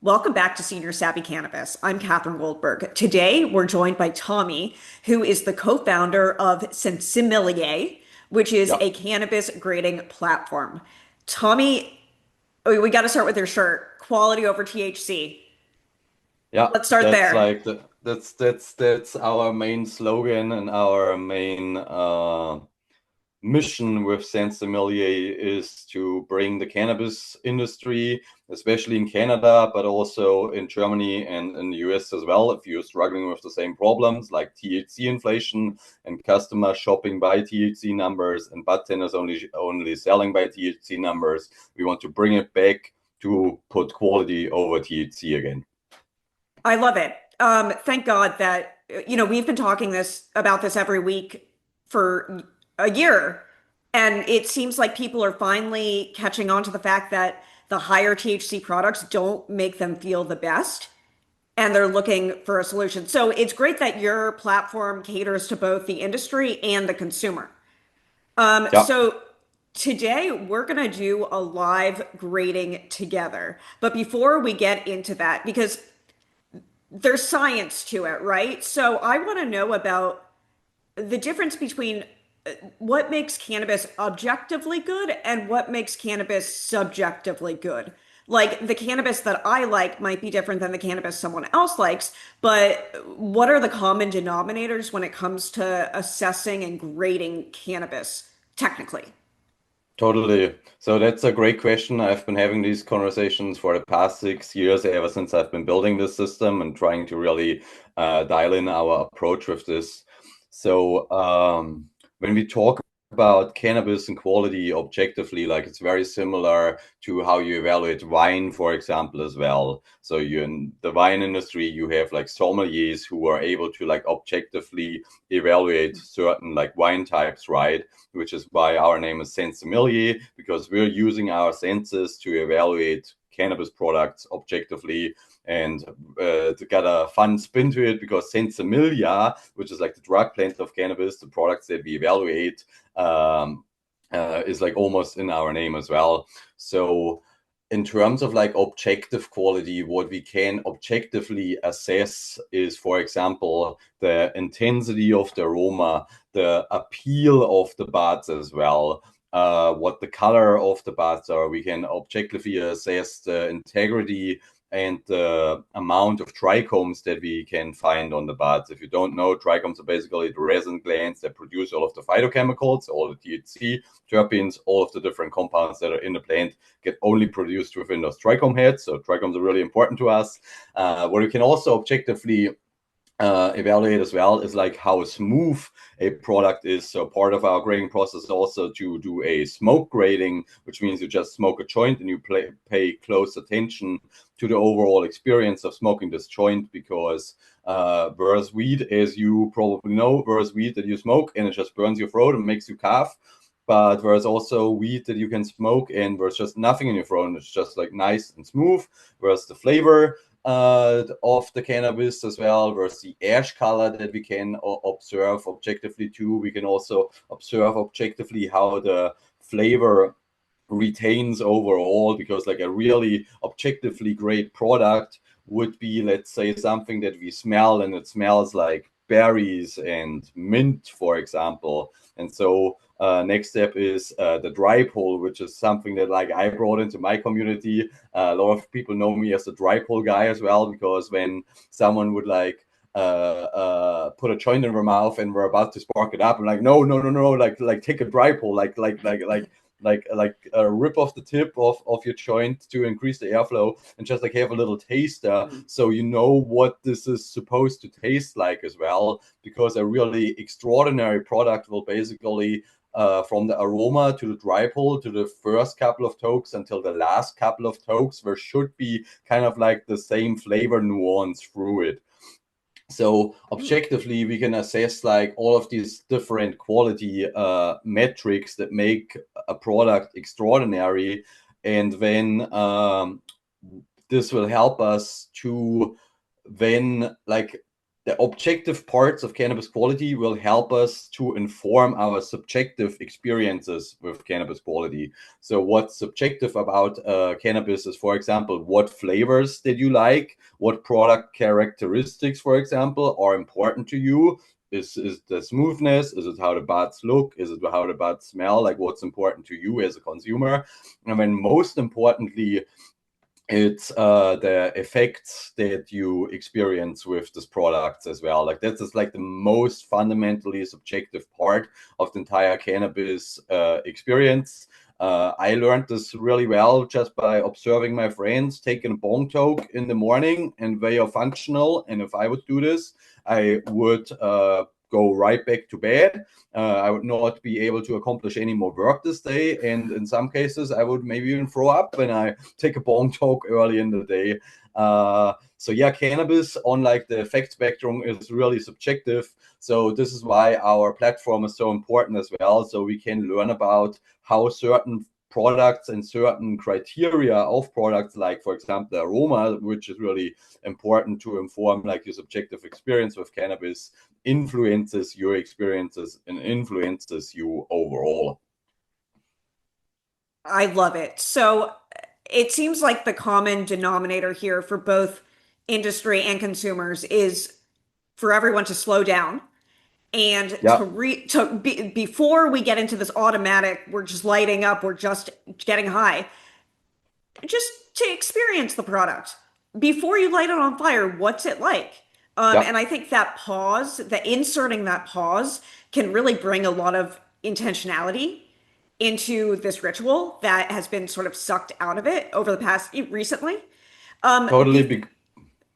Welcome back to Senior Savvy Cannabis. I'm Katherine Goldberg. Today, we're joined by Tommi, who is the co-founder of Sensemillier, which is Yeah, a cannabis grading platform. Tommi, we got to start with your shirt. Quality over THC. yeah, Let's start that's there. like that's our main slogan and our main mission with Sensemillier is to bring the cannabis industry, especially in Canada, but also in Germany and in the US as well. If you're struggling with the same problems like THC inflation and customer shopping by THC numbers and bartenders only selling by THC numbers, we want to bring it back to put quality over THC again. I love it. Thank God that, we've been talking about this every week for a year, and it seems like people are finally catching on to the fact that the higher THC products don't make them feel the best, and they're looking for a solution. So it's great that your platform caters to both the industry and the consumer. Yeah. So today we're going to do a live grading together. But before we get into that, because there's science to it, right? So I want to know about the difference between what makes cannabis objectively good and what makes cannabis subjectively good. Like the cannabis that I like might be different than the cannabis someone else likes, but what are the common denominators when it comes to assessing and grading cannabis technically? Totally. So that's a great question. I've been having these conversations for the past 6 years, ever since I've been building this system and trying to really dial in our approach with this. So when we talk about cannabis and quality objectively, like it's very similar to how you evaluate wine, for example, as well. So you in the wine industry, you have like sommeliers who are able to like objectively evaluate certain like wine types, right? Which is why our name is Sensemillier, because we're using our senses to evaluate cannabis products objectively and to get a fun spin to it because Sensemillier, which is like the drug plant of cannabis, the products that we evaluate, um, is like almost in our name as well. So in terms of like objective quality, what we can objectively assess is, for example, the intensity of the aroma, the appeal of the buds as well, what the color of the buds are. We can objectively assess the integrity and the amount of trichomes that we can find on the buds. If you don't know, trichomes are basically the resin glands that produce all of the phytochemicals, all the THC, terpenes, all of the different compounds that are in the plant get only produced within those trichome heads. So trichomes are really important to us. What we can also objectively evaluate as well is like how smooth a product is. So part of our grading process is also to do a smoke grading, which means you just smoke a joint and you pay close attention to the overall experience of smoking this joint because whereas weed, as you probably know, whereas weed that you smoke and it just burns your throat and makes you cough. But there's also weed that you can smoke and there's just nothing in your throat and it's just like nice and smooth. Whereas the flavor of the cannabis as well, versus the ash color that we can observe objectively too. We can also observe objectively how the flavor retains overall, because like a really objectively great product would be, let's say, something that we smell and it smells like berries and mint, for example. And so next step is the dry pull, which is something that like I brought into my community. A lot of people know me as the dry pull guy as well, because when someone would like put a joint in their mouth and we're about to spark it up, I'm like, no, no, no, no, like take a dry pull, rip off the tip of your joint to increase the airflow and just like have a little taster so you know what this is supposed to taste like as well, because a really extraordinary product will basically from the aroma to the dry pull to the first couple of tokes until the last couple of tokes, there should be kind of like the same flavor nuance through it. So objectively, we can assess like all of these different quality metrics that make a product extraordinary, and then this will help us to then like the objective parts of cannabis quality will help us to inform our subjective experiences with cannabis quality. So what's subjective about cannabis is, for example, what flavors did you like? What product characteristics, for example, are important to you? Is the smoothness? Is it how the buds look? Is it how the buds smell? Like what's important to you as a consumer? And then most importantly, it's the effects that you experience with this product as well. Like that's just like the most fundamentally subjective part of the entire cannabis experience. I learned this really well just by observing my friends taking a bong toke in the morning, and they are functional. And if I would do this, I would go right back to bed. I would not be able to accomplish any more work this day. And in some cases, I would maybe even throw up when I take a bong talk early in the day. So yeah, cannabis on like the effect spectrum is really subjective. So this is why our platform is so important as well. So we can learn about how certain products and certain criteria of products, like for example, the aroma, which is really important to inform like your subjective experience with cannabis, influences your experiences and influences you overall. I love it. So it seems like the common denominator here for both industry and consumers is for everyone to slow down and Yeah, before we get into this automatic, we're just lighting up, we're just getting high, just to experience the product before you light it on fire. What's it like? yeah. And I think that pause, the inserting that pause, can really bring a lot of intentionality into this ritual that has been sort of sucked out of it over the past recently. Totally.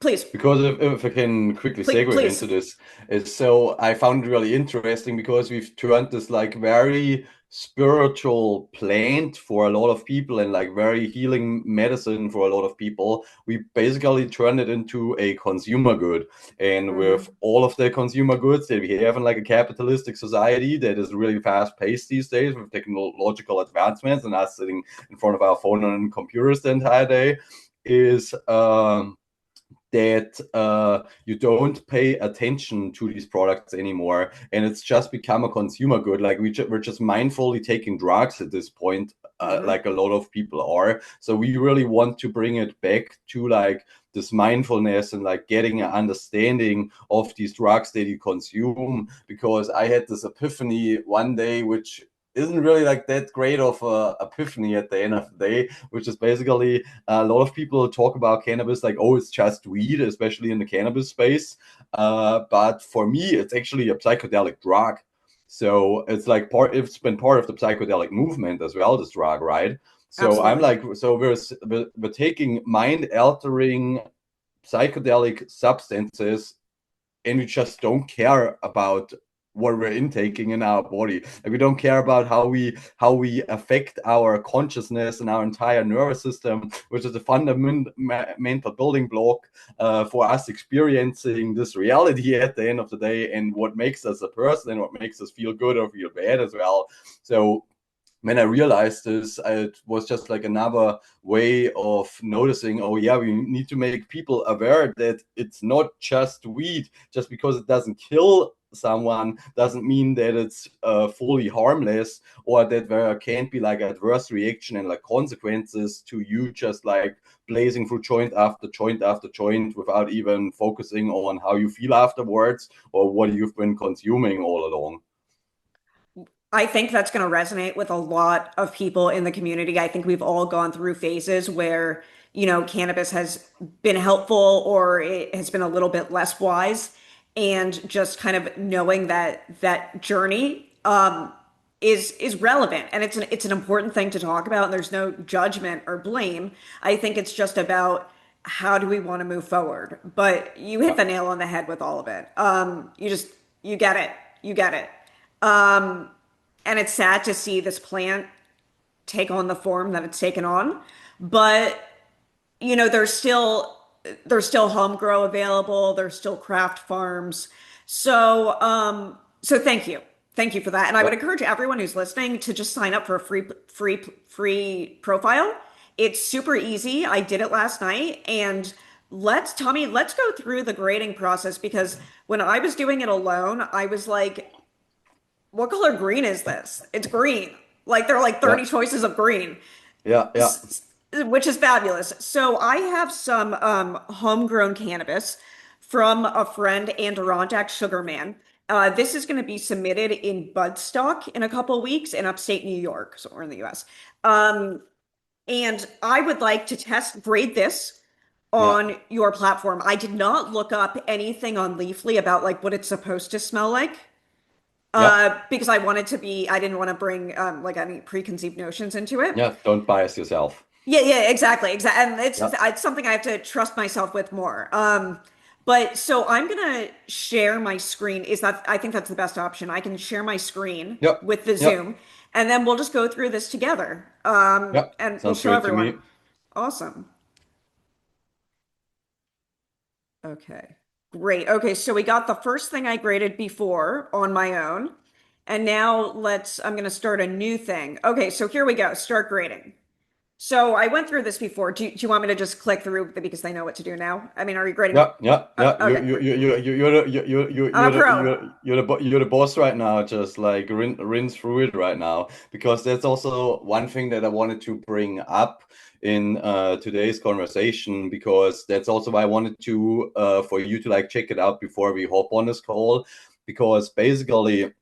Please, Because if I can quickly segue please. into this, is so I found it really interesting because we've turned this like very spiritual plant for a lot of people and like very healing medicine for a lot of people. We basically turned it into a consumer good. And with Mhm. all of the consumer goods that we have in like a capitalistic society that is really fast paced these days with technological advancements and us sitting in front of our phone and computers the entire day, is that you don't pay attention to these products anymore, and it's just become a consumer good. Like we're just mindfully taking drugs at this point, Mhm. like a lot of people are. So we really want to bring it back to like this mindfulness and like getting an understanding of these drugs that you consume. Because I had this epiphany one day, which isn't really like that great of a epiphany at the end of the day, which is basically a lot of people talk about cannabis like, oh, it's just weed, especially in the cannabis space. But for me, it's actually a psychedelic drug. So it's like it's been part of the psychedelic movement as well, this drug, right? So I'm Absolutely. like, so we're taking mind altering psychedelic substances, and we just don't care about what we're intaking in our body. Like we don't care about how we affect our consciousness and our entire nervous system, which is a fundamental building block for us experiencing this reality at the end of the day, and what makes us a person and what makes us feel good or feel bad as well. So when I realized this, it was just like another way of noticing, oh, yeah, we need to make people aware that it's not just weed. Just because it doesn't kill someone doesn't mean that it's fully harmless, or that there can't be like adverse reaction and like consequences to you just like blazing through joint after joint after joint without even focusing on how you feel afterwards or what you've been consuming all along. I think that's going to resonate with a lot of people in the community. I think we've all gone through phases where, cannabis has been helpful or it has been a little bit less wise. And just kind of knowing that journey is relevant, and it's an important thing to talk about. And there's no judgment or blame. I think it's just about how do we want to move forward. But you hit Yeah. the nail on the head with all of it. You get it. You get it. Um, and it's sad to see this plant take on the form that it's taken on. But there's still home grow available. There's still craft farms. So thank you. Thank you for that. And I would Yep. encourage everyone who's listening to just sign up for a free profile. It's super easy. I did it last night, and Tommy, let's go through the grading process because when I was doing it alone, I was like, what color green is this? It's green. Like there are like Yeah, 30 choices of green, yeah, yeah, which is fabulous. So I have some homegrown cannabis from a friend, Adirondack Sugarman. This is going to be submitted in Budstock in a couple weeks in upstate New York, so we're in the US. Um, and I would like to test grade this yeah, on your platform. I did not look up anything on Leafly about like what it's supposed to smell like. yeah, Because I didn't want to bring like any preconceived notions into it. yeah. Don't bias yourself. Yeah, yeah, exactly, exactly. And Yeah, it's something I have to trust myself with more. But so I'm gonna share my screen. I think that's the best option. I can share my screen yeah, with the yeah, Zoom, and then we'll just go through this together. yeah. And we'll Sounds show great to everyone. me. Awesome. Okay. Great. Okay, so we got the first thing I graded before on my own. And now I'm going to start a new thing. Okay, so here we go. Start grading. So I went through this before. Do you want me to just click through because they know what to do now? I mean, are you grading? Yeah, yeah, yeah. Okay. I'm a pro. You're the boss right now. Just like rinse through it right now, because that's also one thing that I wanted to bring up in today's conversation, because that's also why I wanted to for you to like check it out before we hop on this call, because basically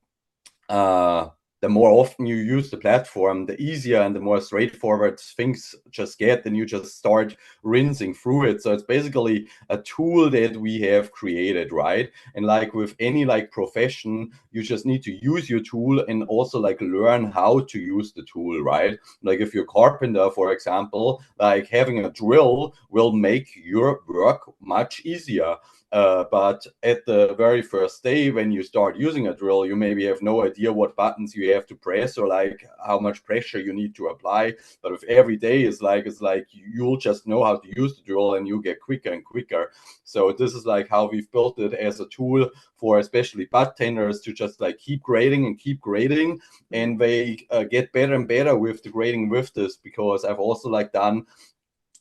uh, the more often you use the platform, the easier and the more straightforward things just get, and you just start rinsing through it. So it's basically a tool that we have created, right? And like with any like profession, you just need to use your tool and also like learn how to use the tool, right? Like if you're a carpenter, for example, like having a drill will make your work much easier. But at the very first day, when you start using a drill, you maybe have no idea what buttons you have to press or like how much pressure you need to apply. But if every day is like, it's like you'll just know how to use the drill and you get quicker and quicker. So this is like how we've built it as a tool for especially bartenders to just like keep grading and keep grading, and they get better and better with the grading with this, because I've also like done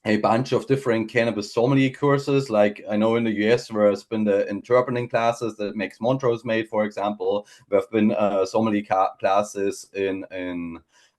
a bunch of different cannabis sommelier courses. Like I know in the US, there's been the interpreting classes that Max Montrose made, for example. There have been sommelier classes in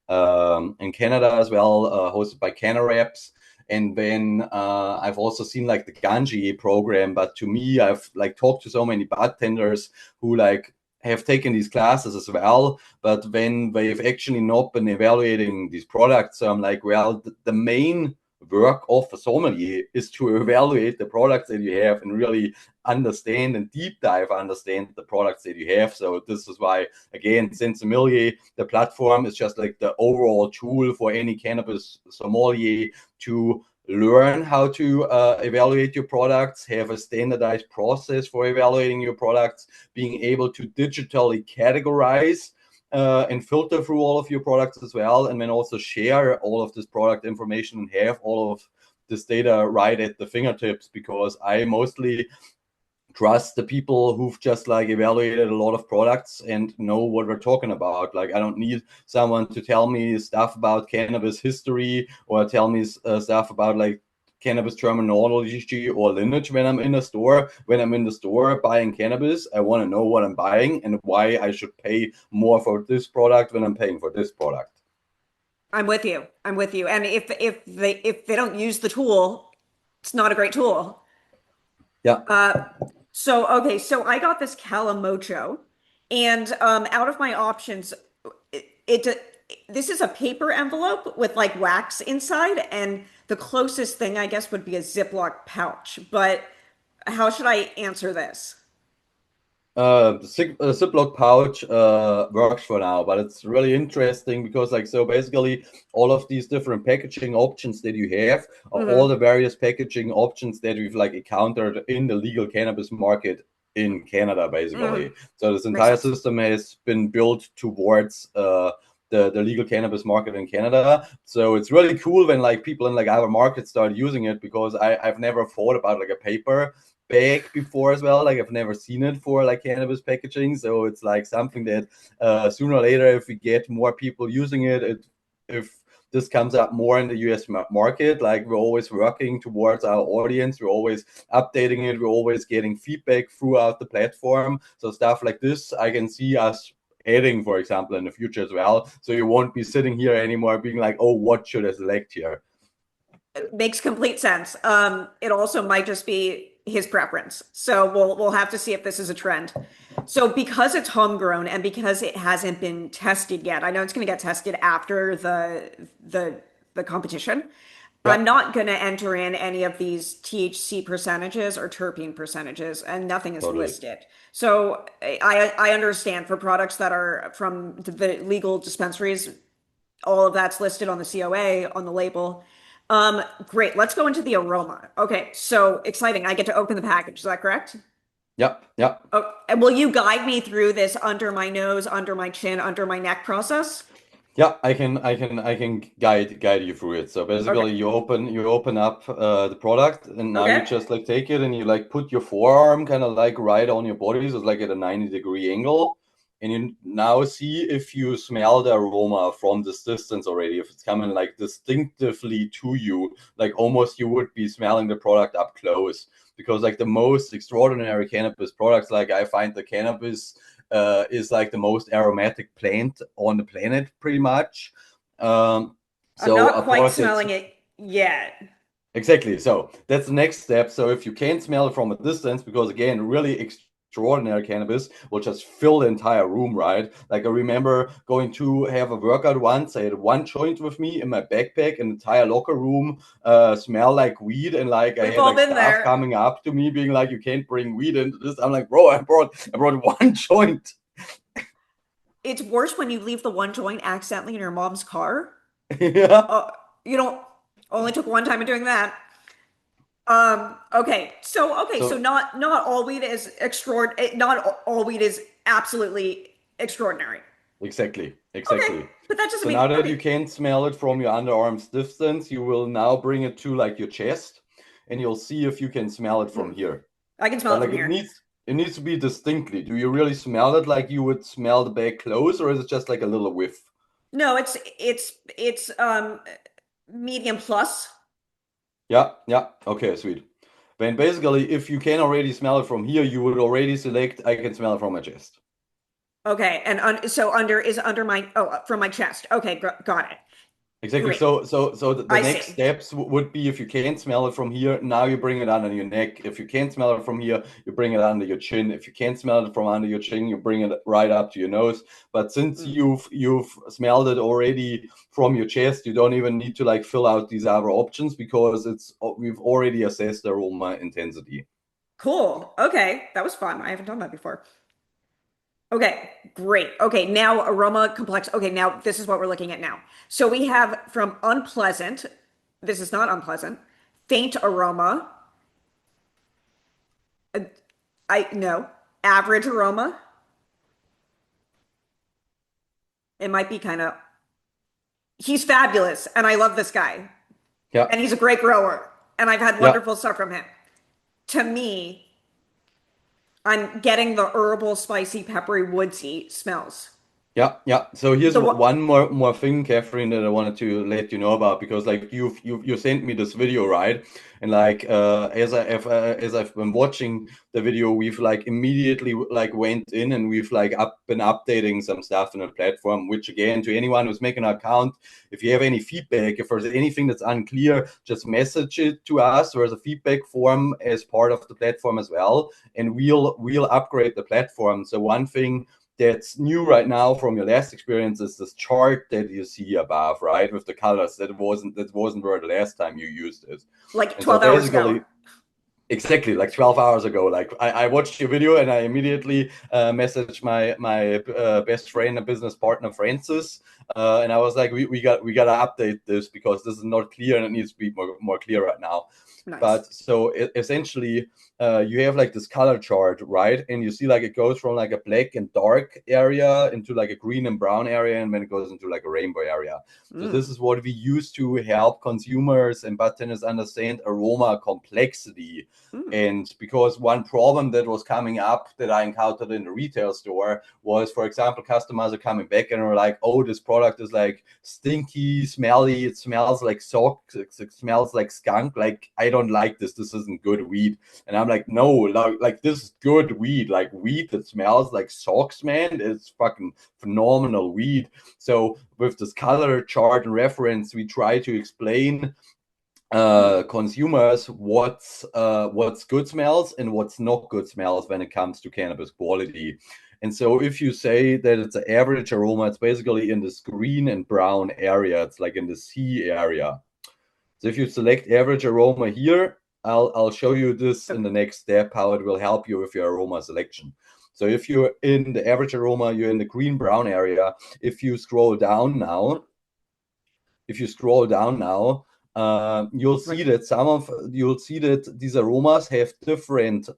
Canada as well, hosted by Cannabis. And then I've also seen like the Ganji program. But to me, I've like talked to so many bartenders who like have taken these classes as well, but when they've actually not been evaluating these products. So I'm like, well, the main work of a sommelier is to evaluate the products that you have and really understand and deep dive understand the products that you have. So this is why, again, Sensemillier, the platform is just like the overall tool for any cannabis sommelier to learn how to evaluate your products, have a standardized process for evaluating your products, being able to digitally categorize and filter through all of your products as well, and then also share all of this product information and have all of this data right at the fingertips, because I mostly trust the people who've just like evaluated a lot of products and know what we're talking about. Like I don't need someone to tell me stuff about cannabis history or tell me stuff about like cannabis terminology or lineage when I'm in a store. When I'm in the store buying cannabis, I want to know what I'm buying and why I should pay more for this product when I'm paying for this product. I'm with you. I'm with you. And if they don't use the tool, it's not a great tool. Yeah. Uh, so okay, so I got this Calamocho, and out of my options, this is a paper envelope with like wax inside, and the closest thing I guess would be a Ziploc pouch. But how should I answer this? The Ziploc pouch works for now, but it's really interesting because, like, so basically, all of these different packaging options that you have are all Hmm. the various packaging options that we've like encountered in the legal cannabis market in Canada, Hmm. basically. So this Makes entire sense. system has been built towards the legal cannabis market in Canada. So it's really cool when like people in like other markets start using it, because I've never thought about like a paper bag before as well. Like I've never seen it for like cannabis packaging. So it's like something that sooner or later, if we get more people using it, if this comes up more in the US market. Like, we're always working towards our audience, we're always updating it, we're always getting feedback throughout the platform. So stuff like this, I can see us adding, for example, in the future as well. So you won't be sitting here anymore being like, oh, what should I select here? It makes complete sense. It also might just be his preference. So we'll have to see if this is a trend. So because it's homegrown and because it hasn't been tested yet, I know it's going to get tested after the competition. I'm Yeah, not going to enter in any of these THC percentages or terpene percentages, and nothing is totally. listed. So I understand for products that are from the legal dispensaries, all of that's listed on the COA on the label. Great. Let's go into the aroma. Okay, so exciting. I get to open the package. Is that correct? Yeah, yeah. Oh, and will you guide me through this under my nose, under my chin, under my neck process? Yeah, I can guide you through it. So Okay. basically, you open up the product, and now you Okay. just like take it and you like put your forearm kind of like right on your body, so it's like at a 90-degree angle, and you now see if you smell the aroma from this distance already, if it's coming like distinctively to you, like almost you would be smelling the product up close. Because like the most extraordinary cannabis products, like I find the cannabis is like the most aromatic plant on the planet, pretty much. Um, I'm so not a quite product that's smelling it yet. exactly, so that's the next step. So if you can't smell it from a distance, because again, really extraordinary cannabis will just fill the entire room, right? Like, I remember going to have a workout once. I had one joint with me in my backpack, and the entire locker room smelled like weed, and like I We've had all like been staff there. coming up to me being like, you can't bring weed into this. I'm like, bro, I brought one joint. It's worse when you leave the one joint accidentally in your mom's car. Yeah. You don't only took one time of doing that. Okay, so So not all weed is not all weed is absolutely extraordinary. exactly, Okay, exactly. but that doesn't So now mean that you okay. can't smell it from your underarms distance, you will now bring it to like your chest, and you'll see if you can smell it from Hmm, here. I can smell But it like from it here. needs it needs to be distinctly. Do you really smell it like you would smell the bag close, or is it just like a little whiff? No, it's medium plus. Yeah, yeah. Okay, sweet. Then basically, if you can already smell it from here, you would already select I can smell it from my chest. Okay, and so under is under my from my chest. Okay, got it. Exactly. Great. So the I next see. steps would be if you can't smell it from here, now you bring it under your neck. If you can't smell it from here, you bring it under your chin. If you can't smell it from under your chin, you bring it right up to your nose. But since Mm. you've smelled it already from your chest, you don't even need to like fill out these other options because we've already assessed the aroma intensity. Cool. Okay, that was fun. I haven't done that before. Okay, great. Okay, now aroma complex. Okay, now this is what we're looking at now. So we have from unpleasant, this is not unpleasant, faint aroma, uh, I no, average aroma. It might be kind of, he's fabulous and I love this guy Yeah. and he's a great grower and I've had Yeah. wonderful stuff from him. To me, I'm getting the herbal, spicy, peppery, woodsy smells. Yeah, yeah. So here's The what? one more thing, Catherine, that I wanted to let you know about, because like you sent me this video, right? And like as I've been watching the video, we've like immediately like went in and we've like been updating some stuff in the platform. Which again, to anyone who's making an account, if you have any feedback, if there's anything that's unclear, just message it to us. There's a feedback form as part of the platform as well, and we'll upgrade the platform. So one thing that's new right now from your last experience is this chart that you see above, right, with the colors. That wasn't where the last time you used it. Like And so 12 hours ago. basically, exactly like 12 hours ago, like I watched your video and I immediately messaged my best friend and business partner Francis, and I was like, we got to update this because this is not clear and it needs to be more clear right now. Nice. But so essentially, you have like this color chart, right? And you see like it goes from like a black and dark area into like a green and brown area, and then it goes into like a rainbow area. So Mm. this is what we use to help consumers and bartenders understand aroma complexity. And because one problem that was coming up that I encountered in the retail store was, for example, customers are coming back and are like, oh, this product is like stinky, smelly, it smells like socks, it smells like skunk, like I don't like this isn't good weed. And I'm like, no, like this is good weed, like weed that smells like socks, man, it's fucking phenomenal weed. So with this color chart and reference, we try to explain consumers what's good smells and what's not good smells when it comes to cannabis quality. And so if you say that it's an average aroma, it's basically in this green and brown area. It's like in the C area. So if you select average aroma here, I'll show you this in the next step, how it will help you with your aroma selection. So if you're in the average aroma, you're in the green brown area. If you scroll down now, you'll see that these aromas have different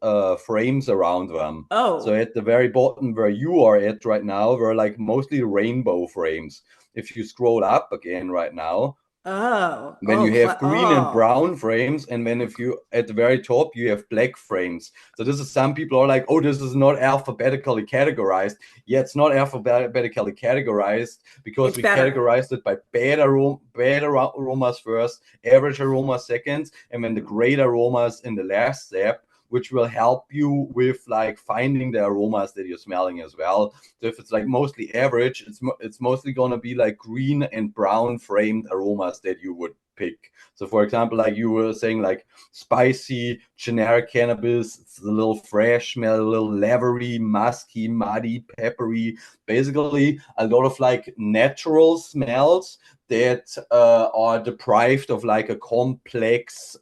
frames around them. So Oh. at the very bottom where you are at right now, we're like mostly rainbow frames. If you scroll up again right now, Oh. when Oh. you have green and Oh. brown frames, and then if you at the very top you have black frames. So this is, some people are like, oh, this is not alphabetically categorized. Yeah, it's not alphabetically categorized because It's we better. categorized it by bad aromas first, average aromas second, and then the great aromas in the last step, which will help you with like finding the aromas that you're smelling as well. So if it's like mostly average, it's mostly going to be like green and brown framed aromas that you would pick. So for example, like you were saying, like spicy, generic cannabis, it's a little fresh smell, a little lavery, musky, muddy, peppery, basically a lot of like natural smells that are deprived of like a complex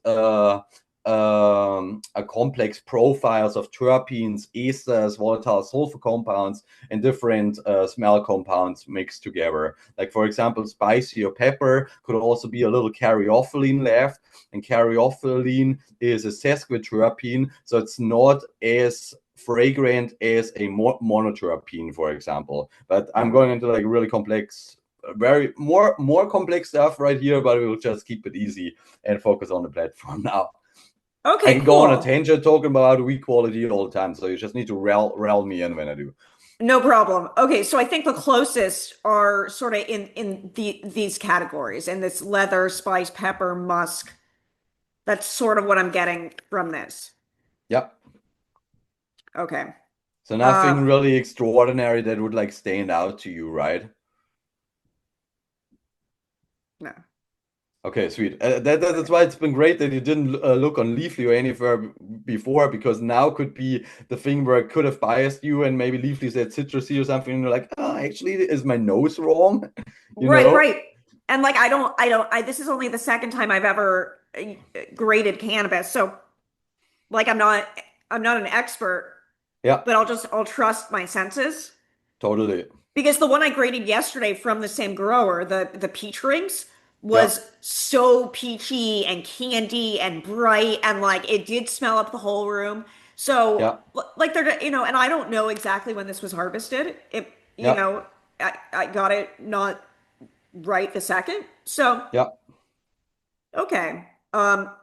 profiles of terpenes, esters, volatile sulfur compounds, and different smell compounds mixed together. Like for example, spicy or pepper could also be a little caryophyllene left, and caryophyllene is a sesquiterpene, so it's not as fragrant as a monoterpene, for example. But I'm going into like really complex, very more complex stuff right here, but we will just keep it easy and focus on the platform now. I Okay, can go on a cool. tangent talking about weed quality all the time, so you just need to rel me in when I do. No problem. Okay, so I think the closest are sort of in these categories, in this leather, spice, pepper, musk. That's sort of what I'm getting from this. Yep. Okay. So Um, nothing really extraordinary that would like stand out to you, right? no. Okay, sweet. That's why it's been great that you didn't look on Leafly or anywhere before, because now could be the thing where it could have biased you and maybe Leafly said citrusy or something, and you're like, oh, actually, is my nose wrong? You Right, know? right. And like this is only the second time I've ever graded cannabis. So like I'm not an expert, Yeah, but I'll trust my senses. totally. Because the one I graded yesterday from the same grower, the peach rings, Yeah, was so peachy and candy and bright, and like it did smell up the whole room. So yeah, like they're, and I don't know exactly when this was harvested. It, yeah, I got it not right the second. So yeah. okay.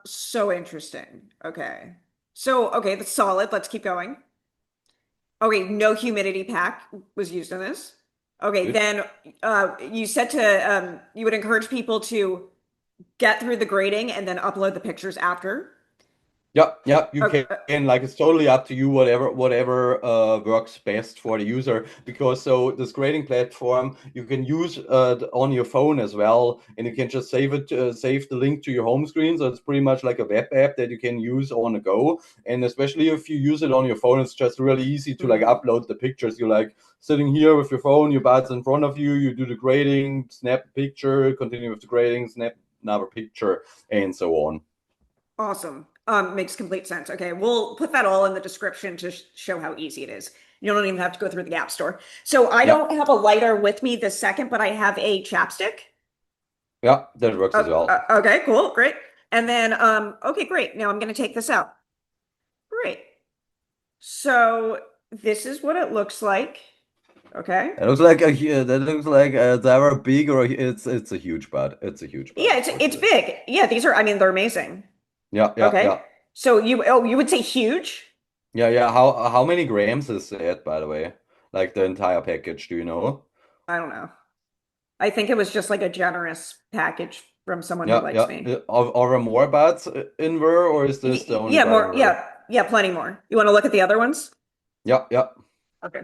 So interesting. Okay. So okay, that's solid. Let's keep going. Okay, no humidity pack was used in this. Okay, Sweet. then you said to you would encourage people to get through the grading and then upload the pictures after. Yeah, yeah, you Okay, can, like it's totally up to you, whatever works best for the user. Because so this grading platform you can use on your phone as well, and you can just save the link to your home screen. So it's pretty much like a web app that you can use on the go. And especially if you use it on your phone, it's just really easy to like hmm. upload the pictures. You're like sitting here with your phone, your buds in front of you, you do the grading, snap a picture, continue with the grading, snap another picture, and so on. Awesome. Makes complete sense. Okay, we'll put that all in the description to show how easy it is. You don't even have to go through the App Store. So I Yeah. don't have a lighter with me this second, but I have a chapstick. Yeah, that works as well. Okay, cool, great. And then, okay, great. Now I'm going to take this out. Great. So this is what it looks like. Okay. It looks like that looks like it's either big or it's a huge bud. It's a huge bud Yeah, for it's sure. big. Yeah, these are, I mean, they're amazing. Yeah, yeah, Okay. yeah. So you would say huge? Yeah, yeah. How many grams is it, by the way? Like the entire package, do you know? I don't know. I think it was just like a generous package from someone who Yeah, likes yeah. me. Are there more bats in there, or is this the only Yeah, bat more. in there? Yeah, plenty more. You want to look at the other ones? Yeah, yeah. Okay.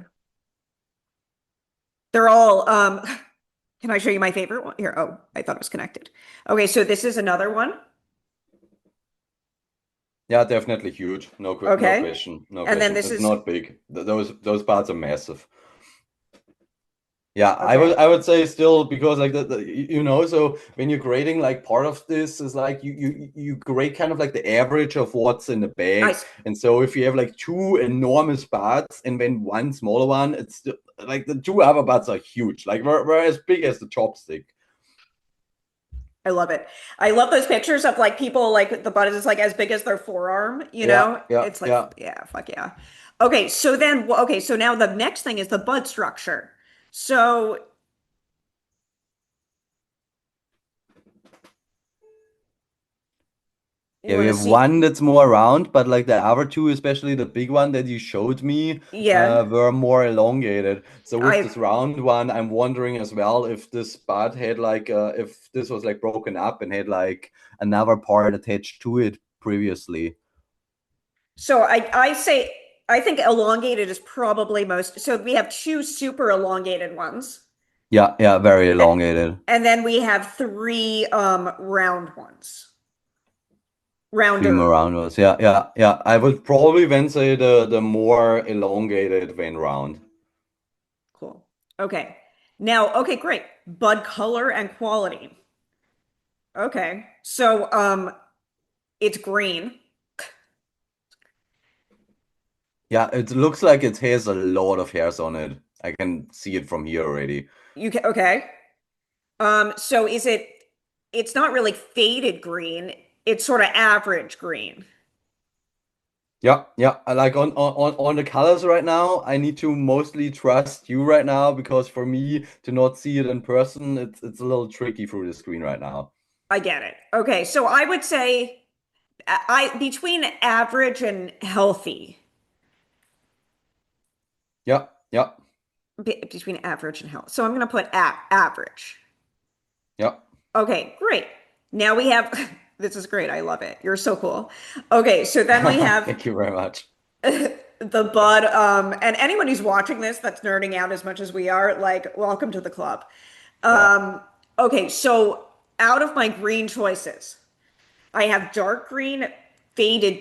They're all can I show you my favorite one? Here. Oh, I thought it was connected. Okay, so this is another one. Yeah, definitely huge. No Okay. question. No And then question. this It's is not big. Those bats are massive. Yeah, okay. I would say still because like so when you're grading like part of this is like you grade kind of like the average of what's in the I bag. s- And so if you have like two enormous bats and then one smaller one, it's still, like the two other bats are huge. Like we're as big as the chopstick. I love it. I love those pictures of like people like the bud is like as big as their forearm, you Yeah, know? yeah, It's like, yeah. yeah, fuck yeah. Okay, so then, well, okay, so now the next thing is the bud structure. So you Yeah, we want to have see, one that's more round, but like the other two, especially the big one that you showed me, yeah, were more elongated. So with I, this round one, I'm wondering as well if this bud had like if this was like broken up and had like another part attached to it previously. so I say, I think elongated is probably most, so we have two super elongated ones, Yeah, yeah, very a- elongated. and then we have three round ones, Three more rounder. round ones. Yeah, yeah, yeah. I would probably then say the more elongated than round. Cool. Okay. Now, okay, great. Bud color and quality. Okay. So, it's green. Yeah, it looks like it has a lot of hairs on it. I can see it from here already. You can, okay. So it's not really faded green. It's sort of average green. Yeah, yeah. I like on the colors right now, I need to mostly trust you right now because for me to not see it in person, it's a little tricky through the screen right now. I get it. Okay. So I would say between average and healthy. Yeah, yeah, Between average and healthy. So I'm going to put average. yeah. Okay, great. Now we have, this is great. I love it. You're so cool. Okay, so then we have Thank you very much. the bud. And anyone who's watching this that's nerding out as much as we are, like, welcome to the club. Yeah. Um, okay, so out of my green choices, I have dark green, faded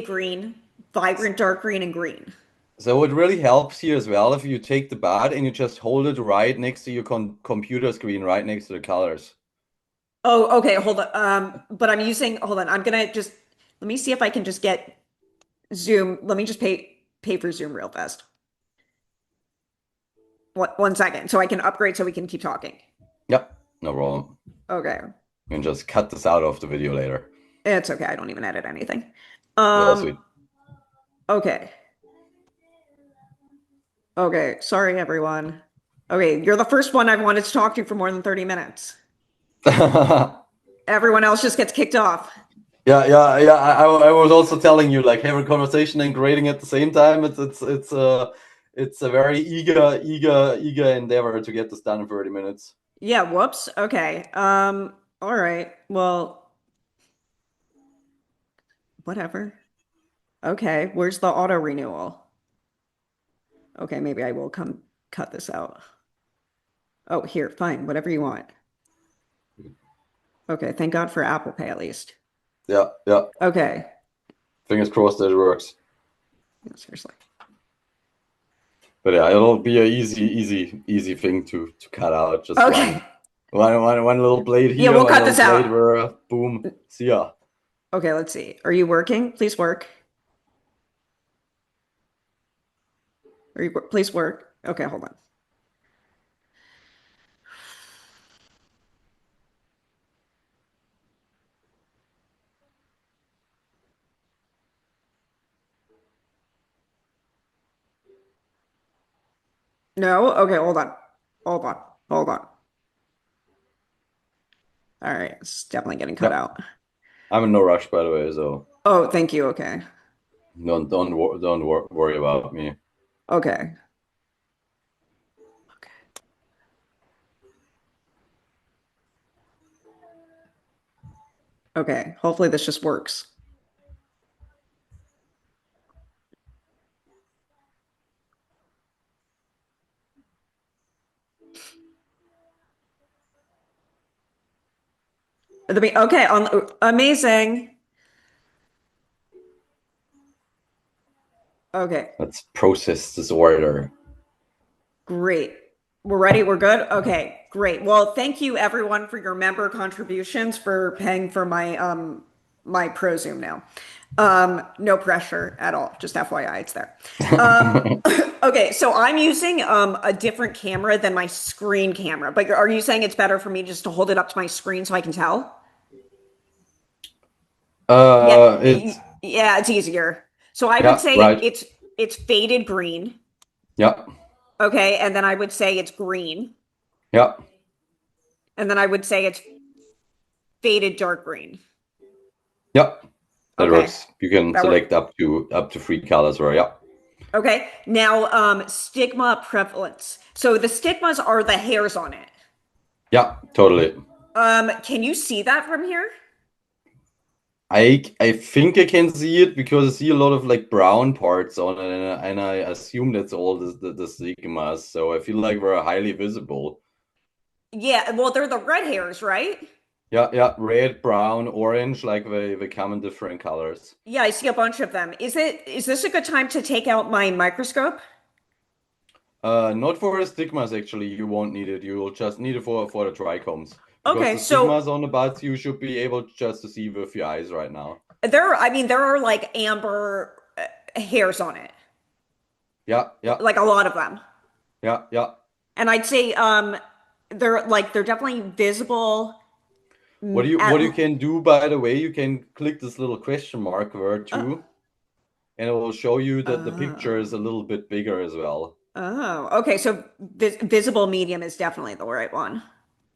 green, vibrant dark green, and green. So it really helps here as well if you take the bat and you just hold it right next to your computer screen, right next to the colors. Oh, okay, hold on. But I'm using, hold on. I'm gonna just, let me see if I can just get Zoom. Let me just pay for Zoom real fast. One second, so I can upgrade so we can keep talking. Yep, no problem. Okay, You can just cut this out of the video later. it's okay. I don't even edit anything. Oh, Um, sweet. okay, okay. Sorry, everyone. Okay, you're the first one I've wanted to talk to for more than 30 minutes. Everyone else just gets kicked off. Yeah, yeah, yeah. I was also telling you like having conversation and grading at the same time. It's a very eager endeavor to get this done in 30 minutes. Yeah, whoops. Okay. All right. Well, whatever. Okay, where's the auto renewal? Okay, maybe I will come cut this out. Oh, here, fine, whatever you want. Okay, thank God for Apple Pay at least. Yeah, yeah. Okay. Fingers crossed that it works. Yeah, seriously. But yeah, it'll be a easy thing to cut out. Just Okay. one little blade Yeah, here, we'll one cut little this out. blade where boom. See ya. Okay, let's see. Are you working? Please work. Please work. Okay, hold on. No? Okay, hold on. Hold on. Hold on. All right, it's definitely getting cut Yep. out. I'm in no rush, by the way, so Oh, thank you. Okay. don't worry about me. Okay. Okay. Hopefully this just works. Okay, amazing. Okay, Let's process this order. great. We're ready. We're good. Okay, great. Well, thank you everyone for your member contributions for paying for my prosume now. No pressure at all. Just FYI, it's there. Um, okay, so I'm using a different camera than my screen camera, but are you saying it's better for me just to hold it up to my screen so I can tell? Yeah, It's yeah, it's easier. So I would yeah, say right. it's faded green. Yeah, Okay, and then I would say it's green, yeah, and then I would say it's faded dark green. yeah. That Okay, works. You can that work. select up to three colors, or yeah, Okay, now stigma prevalence. So the stigmas are the hairs on it. yeah, totally. Can you see that from here? I think I can see it because I see a lot of like brown parts on it, and I assume that's all the stigmas. So I feel like we're highly visible. Yeah, well, they're the red hairs, right? Yeah, yeah, red, brown, orange, like they come in different colors. Yeah, I see a bunch of them. Is this a good time to take out my microscope? Not for the stigmas actually. You won't need it. You will just need it for the trichomes because Okay, the so stigmas on the buds you should be able just to see with your eyes right now. I mean, there are like amber hairs on it, Yeah, yeah, like a lot of them. yeah, yeah. And I'd say they're definitely visible What at you can do, by the way, you can click this little question mark word uh, too, and it will show you that the picture is oh. a little bit bigger as well. Oh, okay. So visible medium is definitely the right one.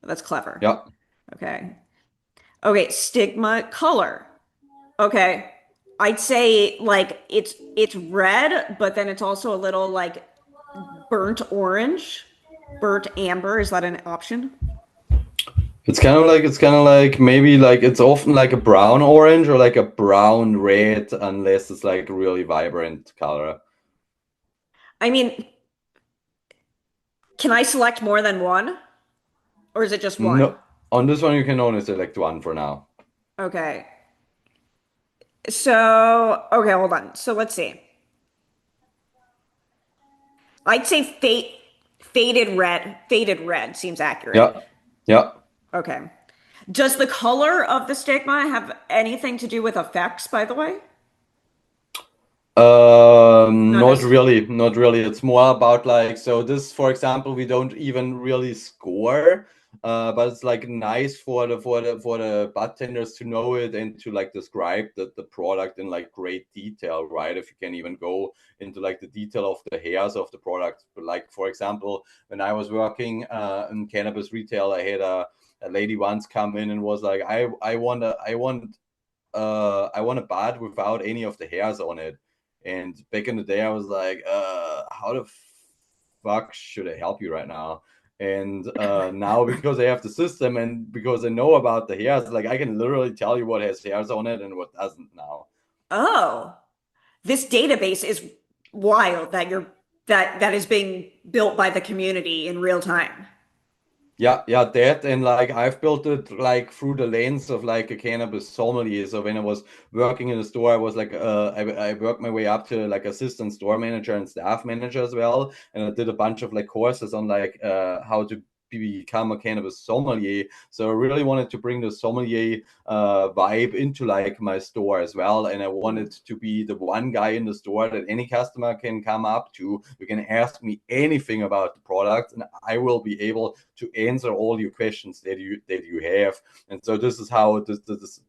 That's clever. Yeah. Okay. Okay, stigma color. Okay. I'd say like it's red, but then it's also a little like burnt orange, burnt amber. Is that an option? It's kind of like maybe like it's often like a brown orange or like a brown red unless it's like a really vibrant color. I mean, can I select more than one? Or is it just one? No, on this one you can only select one for now. Okay. So, okay, hold on. So let's see. I'd say faded red. Faded red seems accurate. Yeah, yeah. Okay. Does the color of the stigma have anything to do with effects, by the way? Not Not as, really, not really. It's more about like, so this, for example, we don't even really score, but it's like nice for the bartenders to know it and to like describe the product in like great detail, right? If you can even go into like the detail of the hairs of the product. But like for example, when I was working in cannabis retail, I had a lady once come in and was like, I want a bud without any of the hairs on it. And back in the day, I was like, how the fuck should I help you right now? And now because I have the system and because I know about the hairs, like I can literally tell you what has hairs on it and what doesn't now. oh, this database is wild that is being built by the community in real time. Yeah, yeah, that and like I've built it like through the lens of like a cannabis sommelier. So when I was working in the store, I was like I worked my way up to like assistant store manager and staff manager as well. And I did a bunch of like courses on like how to become a cannabis sommelier. So I really wanted to bring the sommelier vibe into like my store as well. And I wanted to be the one guy in the store that any customer can come up to. You can ask me anything about the product, and I will be able to answer all your questions that you have. And so this is how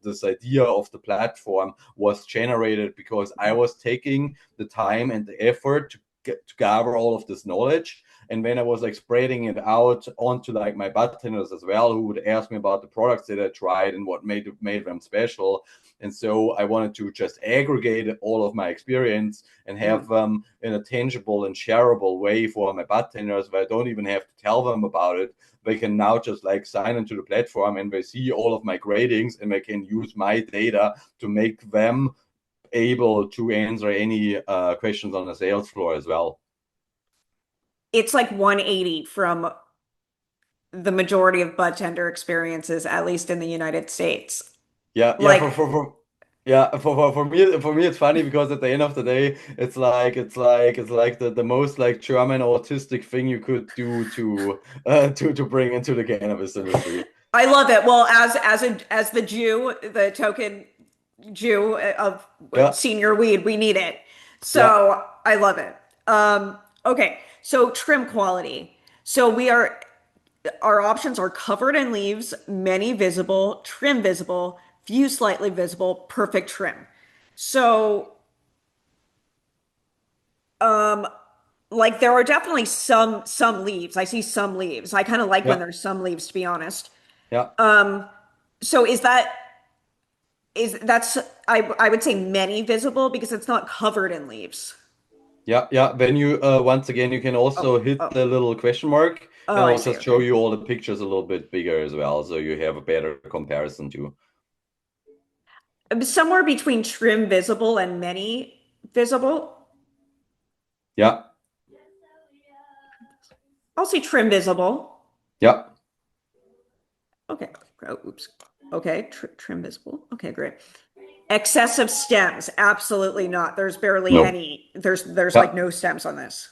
this idea of the platform was generated because I was taking the time and the effort to gather all of this knowledge And when I was like spreading it out onto like my bartenders as well, who would ask me about the products that I tried and what made them special. And so I wanted to just aggregate all of my experience and have them in a tangible and shareable way for my bartenders, where I don't even have to tell them about it. They can now just like sign into the platform and they see all of my gradings, and they can use my data to make them able to answer any questions on the sales floor as well. It's like 180 from the majority of bartender experiences, at least in the United States. Yeah, yeah, Like, yeah, for me it's funny because at the end of the day it's like the most like German autistic thing you could do to bring into the cannabis industry. I love it. Well, as the Jew, the token Jew of Yeah, senior weed, we need it. yeah, So I love it. Okay, so trim quality. So our options are covered in leaves, many visible, trim visible, few slightly visible, perfect trim. So like there are definitely some leaves. I see some leaves. I kind of like when yeah, there's some leaves, to be honest. yeah, So that's I would say many visible because it's not covered in leaves. yeah, yeah. Then you once again you can Oh, also hit oh, the little question mark, oh, and I I'll see. just show Okay. you all the pictures a little bit bigger as well, so you have a better comparison too. Somewhere between trim visible and many visible. Yeah, I'll say trim visible. yeah, Okay. Oh, oops. Okay. Trim visible. Okay, great. Excessive stems. Absolutely not. There's barely no, any. There's like yeah, no stems on this.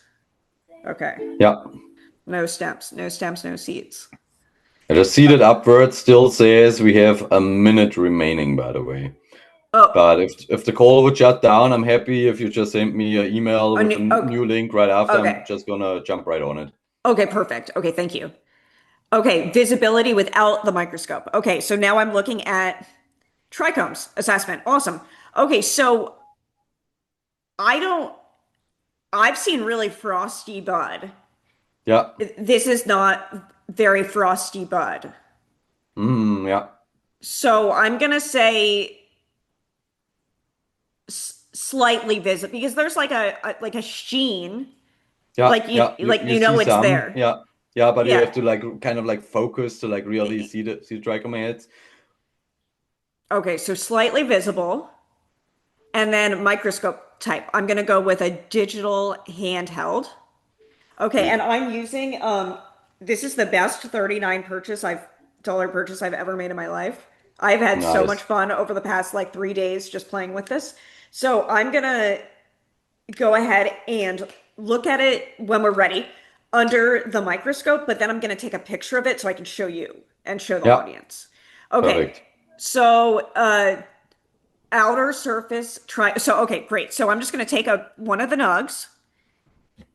Okay. yeah. No stems. No stems, no seeds. I just see that upwards still says we have a minute remaining, by the way. Oh, But if the call would shut down, I'm happy if you just send me an email with a okay. new link right after. I'm Okay. just gonna jump right on it. Okay, perfect. Okay, thank you. Okay, visibility without the microscope. Okay, so now I'm looking at trichomes assessment. Awesome. Okay, so I don't, I've seen really frosty bud. Yeah. This is not very frosty bud. Yeah. So I'm gonna say slightly visible because there's like a sheen, Yeah. Yeah. like You you see know it's some. there. Yeah. Yeah, but you Yeah. have to like kind of like focus to like really see the trichome heads. Okay, so slightly visible. And then microscope type. I'm gonna go with a digital handheld. Okay, and Sweet. I'm using this is the best 39 dollar purchase I've ever made in my life. I've had so much Nice. fun over the past like 3 days just playing with this. So I'm gonna go ahead and look at it when we're ready under the microscope, but then I'm gonna take a picture of it so I can show you and show the Yeah. audience. Okay, Perfect. so outer surface try so okay, great. So I'm just gonna take a one of the nugs.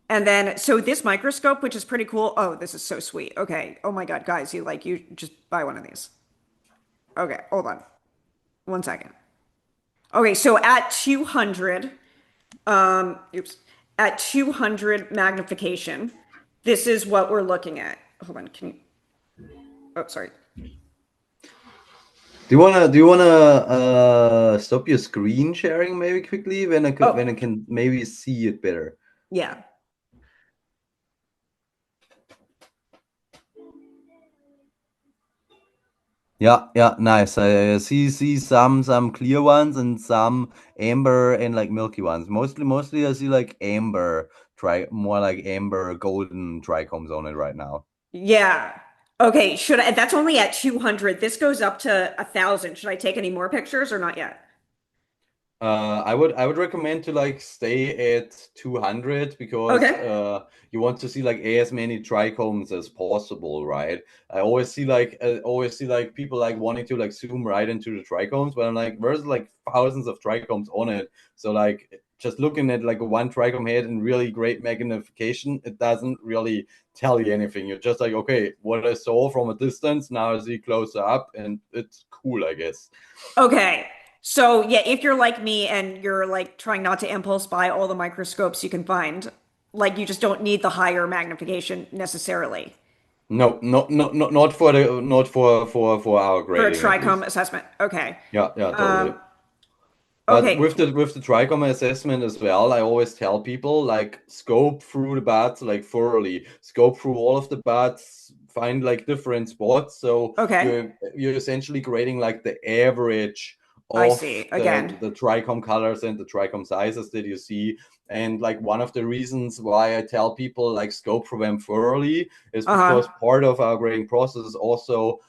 And then, so this microscope, which is pretty cool. Oh, this is so sweet. Okay. Oh my God, guys, you just buy one of these. Okay, hold on. 1 second. Okay, so at 200, oops, at 200 magnification, this is what we're looking at. Hold on, can you, oh, sorry. Do you wanna stop your screen sharing maybe quickly when I Oh, can maybe see it better? yeah. Yeah, yeah, nice. I see some clear ones and some amber and like milky ones. Mostly I see like amber more like amber golden trichomes on it right now. Yeah. Okay, that's only at 200. This goes up to 1,000. Should I take any more pictures or not yet? I would recommend to like stay at 200 because Okay. you want to see like as many trichomes as possible, right? I always see like people like wanting to like zoom right into the trichomes, but I'm like there's like thousands of trichomes on it, so like just looking at like one trichome head in really great magnification, it doesn't really tell you anything. You're just like, okay, what I saw from a distance, now I see closer up, and it's cool, I guess. Okay. So yeah, if you're like me and you're like trying not to impulse buy all the microscopes you can find, like you just don't need the higher magnification necessarily No, no, no, no, not for our for a grading at trichome least. assessment. Okay. Yeah, yeah, totally. Um, But okay. with the trichome assessment as well, I always tell people like scope through the bats like thoroughly, scope through all of the bats, find like different spots. So Okay. you're essentially grading like the average I of see. Again. the trichome colors and the trichome sizes that you see. And like one of the reasons why I tell people like scope for them thoroughly is Uh-huh. because part of our grading process is also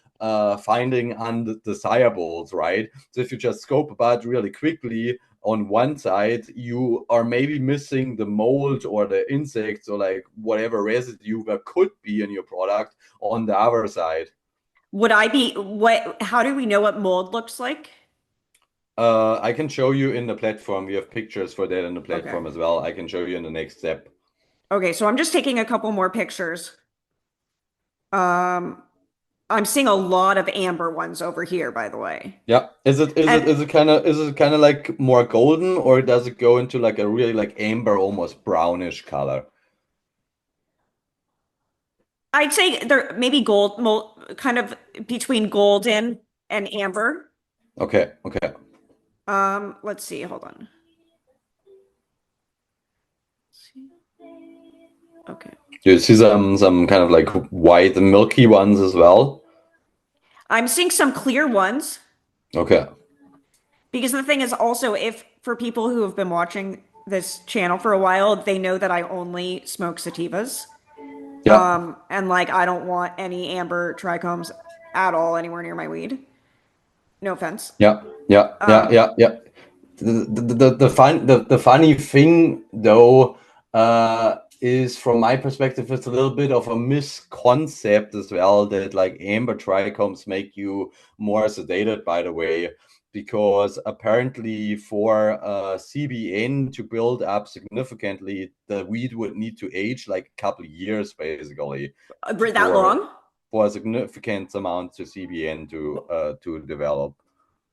finding undesirables, right? So if you just scope a bud really quickly on one side, you are maybe missing the mold or the insects or like whatever residue there could be in your product on the other side. Would I be what how do we know what mold looks like? I can show you in the platform. We have pictures for that in the Okay. platform as well. I can show you in the next step. Okay, so I'm just taking a couple more pictures. Um, I'm seeing a lot of amber ones over here, by the way. Yeah. And Is it kind of like more golden or does it go into like a really like amber, almost brownish color? I'd say they're maybe kind of between golden and amber. Okay, okay. Let's see, hold on. Okay. Do you see some kind of like white and milky ones as well? I'm seeing some clear ones Okay. because the thing is also if for people who have been watching this channel for a while, they know that I only smoke sativas. Yeah. And like I don't want any amber trichomes at all anywhere near my weed. No offense. Yeah. Yeah. Yeah. Um, Yeah. Yeah. The funny thing though is from my perspective it's a little bit of a misconcept as well that like amber trichomes make you more sedated, by the way, because apparently for CBN to build up significantly the weed would need to age like a couple of years basically that for long? a significant amount to CBN to develop.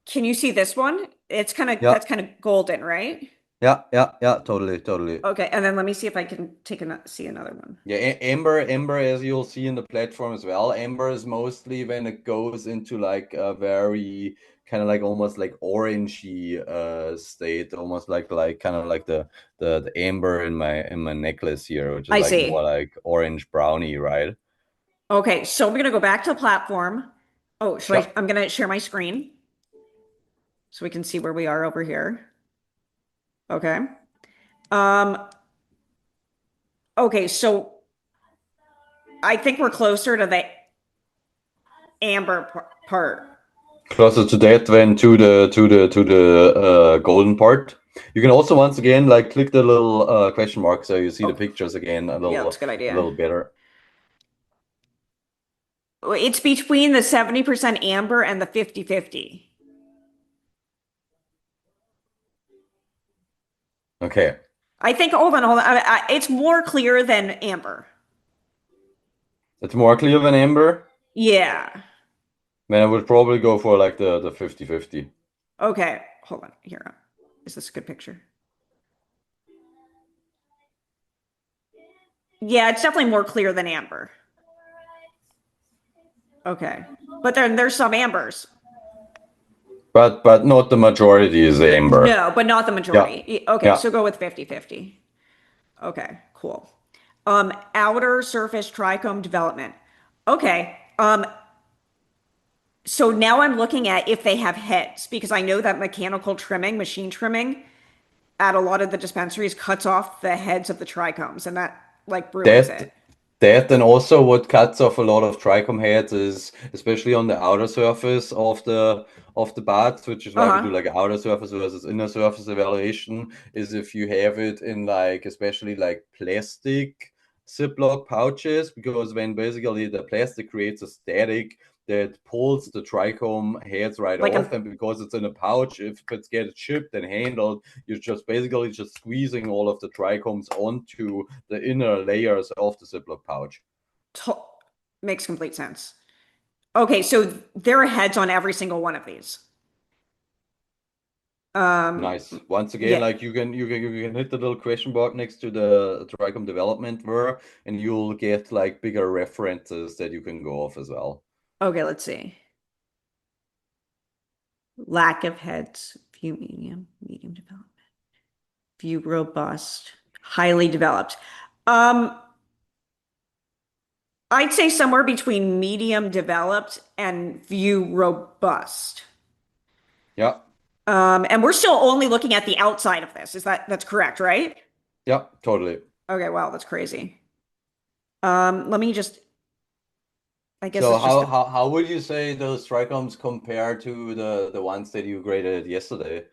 Can you see this one? It's kind of Yeah. that's kind of golden, right? Yeah, yeah, yeah, totally, totally. Okay, and then let me see if I can see another one. Yeah, Amber, as you'll see in the platform as well, Amber is mostly when it goes into like a very kind of like almost like orangey state, almost like kind of like the amber in my necklace here, which is I like more see. like orange brownie, right? Okay, so we're gonna go back to the platform. Oh, should Yeah. I? I'm gonna share my screen so we can see where we are over here. Okay. Um, okay, so I think we're closer to the amber part. Closer to that than to the golden part. You can also once again like click the little question mark so you see the Oh, pictures again yeah, that's a good a idea. little better. It's between the 70% amber and the 50-50. Okay. I think, hold on. It's more clear than amber. It's more clear than amber. Yeah. Then I would probably go for like the 50-50. Okay, hold on. Here. Is this a good picture? Yeah, it's definitely more clear than amber. Okay. But then there's some ambers. But not the majority is amber. No, but not the Yeah. majority. Okay, Yeah. so go with 50-50. Okay, cool. Outer surface trichome development. Okay. So now I'm looking at if they have heads because I know that mechanical trimming, machine trimming at a lot of the dispensaries cuts off the heads of the trichomes and that like ruins That it. that and also what cuts off a lot of trichome heads is especially on the outer surface of the buds, which is why we do Uh-huh. like outer surface versus inner surface evaluation, is if you have it in like especially like plastic Ziploc pouches, because when basically the plastic creates a static that pulls the trichome heads right Like off, I'm and because it's in a pouch, if it's get shipped and handled, you're just basically just squeezing all of the trichomes onto the inner layers of the Ziploc pouch. to makes complete sense. Okay, so there are heads on every single one of these. Nice. Once again, Yeah. like you can hit the little question mark next to the Trichome development there, and you'll get like bigger references that you can go off as well. Okay, let's see. Lack of heads, few medium development, few robust, highly developed. Um, I'd say somewhere between medium developed and few robust. Yeah, And we're still only looking at the outside of this. That's correct, right? yeah, totally. Okay, wow, that's crazy. Let me just, I guess So it's just how would you say those Trichomes compare to the ones that you graded yesterday?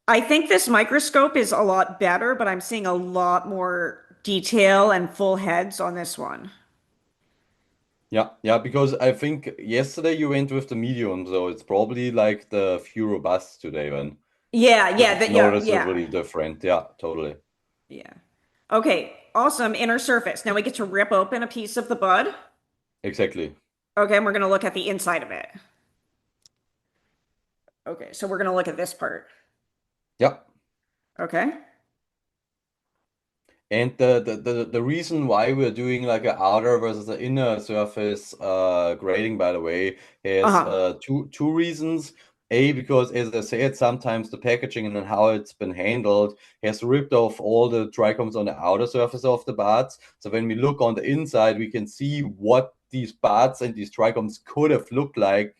I think this microscope is a lot better, but I'm seeing a lot more detail and full heads on this one. Yeah, yeah, because I think yesterday you went with the medium, so it's probably like the few robust today then, Yeah, because yeah, it's yeah, noticeably different. Yeah, totally. yeah. Okay, awesome. Inner surface. Now we get to rip open a piece of the bud. Exactly. Okay, and we're gonna look at the inside of it. Okay, so we're gonna look at this part. Yeah. Okay. And the reason why we're doing like an outer versus an inner surface grading, by the way, has Uh-huh. two reasons. A, because as I said, sometimes the packaging and then how it's been handled has ripped off all the trichomes on the outer surface of the buds. So when we look on the inside, we can see what these buds and these trichomes could have looked like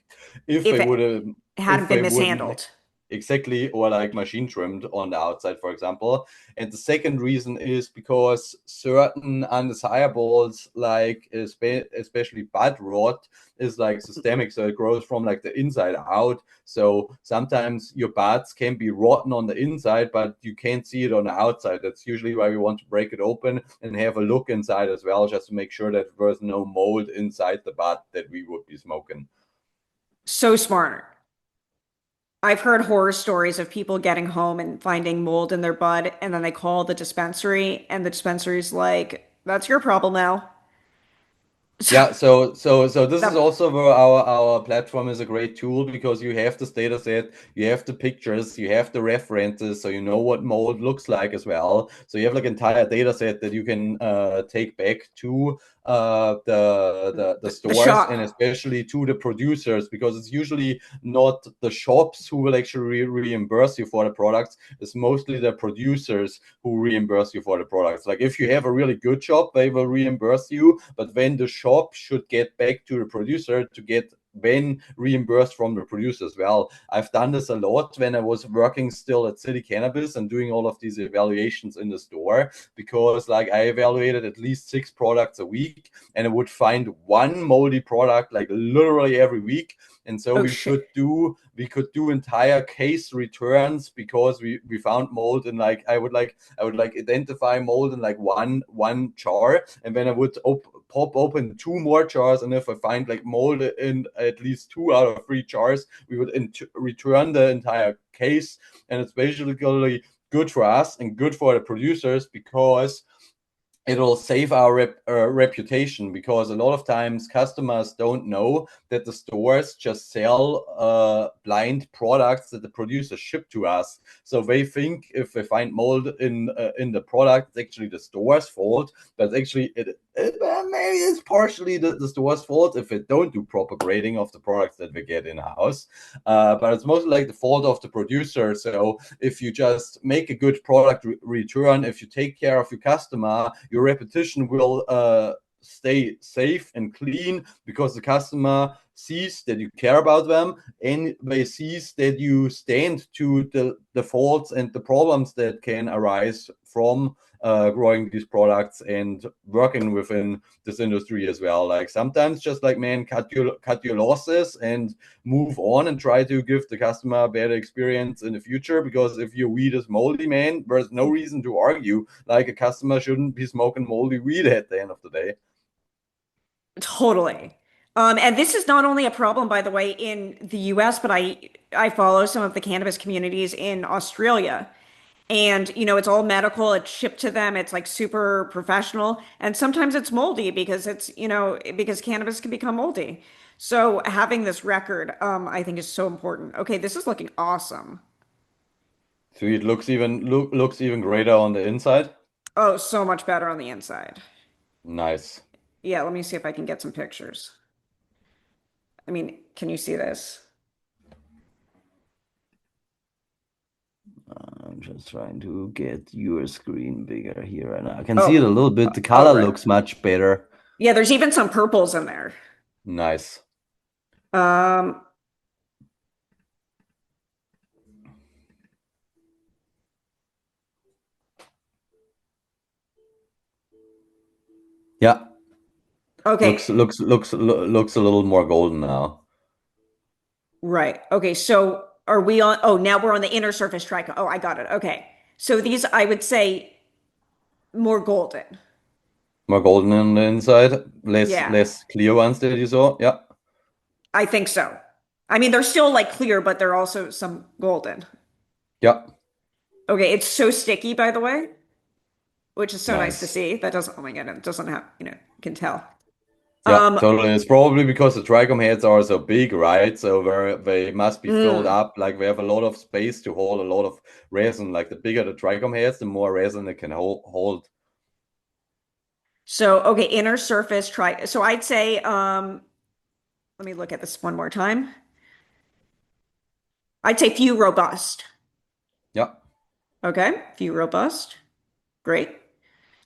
if If they it would have hadn't if been they wouldn't mishandled. exactly, or like machine trimmed on the outside, for example. And the second reason is because certain undesirables, like especially bud rot, is like systemic, so it grows from like the inside out. So sometimes your buds can be rotten on the inside, but you can't see it on the outside. That's usually why we want to break it open and have a look inside as well, just to make sure that there's no mold inside the bud that we would be smoking. So smart. I've heard horror stories of people getting home and finding mold in their bud, and then they call the dispensary, and the dispensary's like, "That's your problem now." So Yeah, so this is that also where our platform is a great tool because you have this data set, you have the pictures, you have the references, so you know what mold looks like as well. So you have like entire data set that you can take back to the the stores and shop. especially to the producers because it's usually not the shops who will actually reimburse you for the products. It's mostly the producers who reimburse you for the products. Like if you have a really good shop, they will reimburse you, but then the shop should get back to the producer to get then reimbursed from the producer as well. I've done this a lot when I was working still at City Cannabis and doing all of these evaluations in the store because like I evaluated at least 6 products a week and I would find one moldy product like literally every week. And so Oh shit. we could do entire case returns because we found mold in like I would like identify mold in like one jar, and then I would pop open 2 more jars, and if I find like mold in at least 2 out of 3 jars, we would return the entire case, and it's basically good for us and good for the producers because it'll save our reputation because a lot of times customers don't know that the stores just sell blind products that the producers ship to us. So they think if they find mold in the product, it's actually the store's fault, but actually maybe it's partially the store's fault if they don't do proper grading of the products that they get in house. But it's mostly like the fault of the producer. So if you just make a good product return, if you take care of your customer, your repetition will stay safe and clean because the customer sees that you care about them and they sees that you stand to the faults and the problems that can arise from growing these products and working within this industry as well. Like sometimes just like man, cut your losses and move on and try to give the customer a better experience in the future because if your weed is moldy, man, there's no reason to argue like a customer shouldn't be smoking moldy weed at the end of the day. Totally. And this is not only a problem, by the way, in the US, but I follow some of the cannabis communities in Australia. And, it's all medical, it's shipped to them, it's like super professional. And sometimes it's moldy because because cannabis can become moldy. So having this record, I think is so important. Okay, this is looking awesome. So it looks even greater on the inside. Oh, so much better on the inside. Nice. Yeah, let me see if I can get some pictures. I mean, can you see this? I'm just trying to get your screen bigger here right now. I can see it Oh, a little bit. The oh, color right. looks much better. Yeah, there's even some purples in there. Nice. Um, Yeah. okay, Looks a little more golden now. right. Okay, so are we on? Oh, now we're on the inner surface trichrome. Oh, I got it. Okay. So these, I would say, more golden. More golden on the inside, Yeah, less clear ones that you saw. Yeah. I think so. I mean, they're still like clear, but they're also some golden. Yeah. Okay, it's so sticky, by the way, which is so nice to Nice. see. That doesn't, oh my God, it doesn't have, you can tell. Yeah, Um, totally. It's probably because the trichome heads are so big, right? So they must be filled mm. up. Like we have a lot of space to hold a lot of resin. Like the bigger the trichome heads, the more resin it can hold. So, okay, inner surface tri. So I'd say, let me look at this one more time. I'd say few robust. Yeah. Okay, few robust. Great.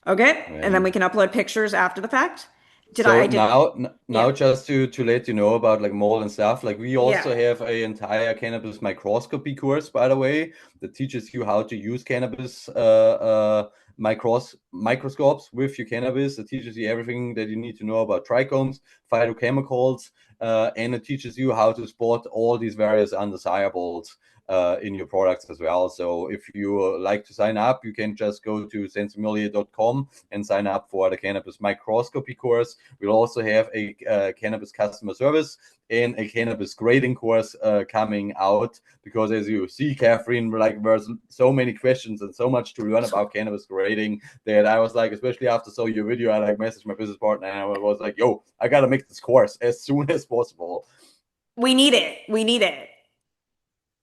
Okay, and then we And can upload pictures after the fact. so I did, now yeah, just to let you know about like mold and stuff, like we yeah. also have a entire cannabis microscopy course, by the way, that teaches you how to use cannabis microscopes with your cannabis. It teaches you everything that you need to know about trichomes, phytochemicals, and it teaches you how to spot all these various undesirables in your products as well. So if you like to sign up, you can just go to sensemillier.com and sign up for the cannabis microscopy course. We'll also have a cannabis customer service and a cannabis grading course coming out, because as you see, Catherine, like there's so many questions and so much to learn So about cannabis grading that I was like, especially after saw your video, I like messaged my business partner and I was like, yo, I gotta make this course as soon as possible. we need it. We need it.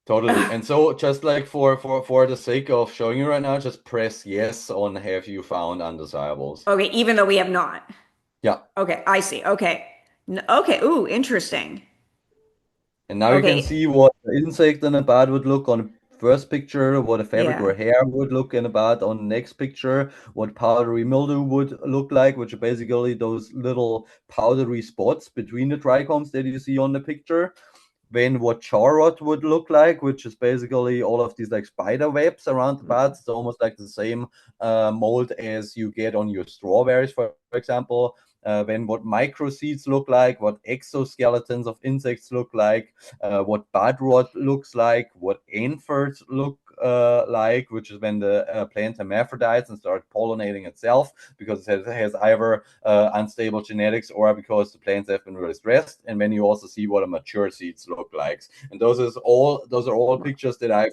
Totally. And so just like for the sake of showing you right now, just press yes on have you found undesirables. Okay, even though we have not. Yeah. Okay, I see. Okay. Okay, ooh, interesting. And now you can Okay, see what the insect in a bud would look on the first picture, what a fabric yeah. or hair would look in a bud on the next picture, what powdery mildew would look like, which are basically those little powdery spots between the trichomes that you see on the picture. Then what char rot would look like, which is basically all of these like spider webs around the buds. It's almost like the same mold as you get on your strawberries, for example. Then what microseeds look like, what exoskeletons of insects look like, what bud rot looks like, what anthers look like, which is when the plant hermaphrodites and start pollinating itself, because it has either unstable genetics or because the plants have been really stressed. And then you also see what a mature seeds look like. And those are all pictures that I've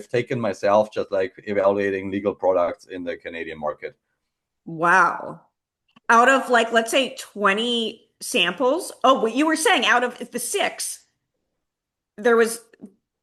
taken myself, just like evaluating legal products in the Canadian market. Wow. Out of like, let's say 20 samples. Oh, what you were saying out of the six, there was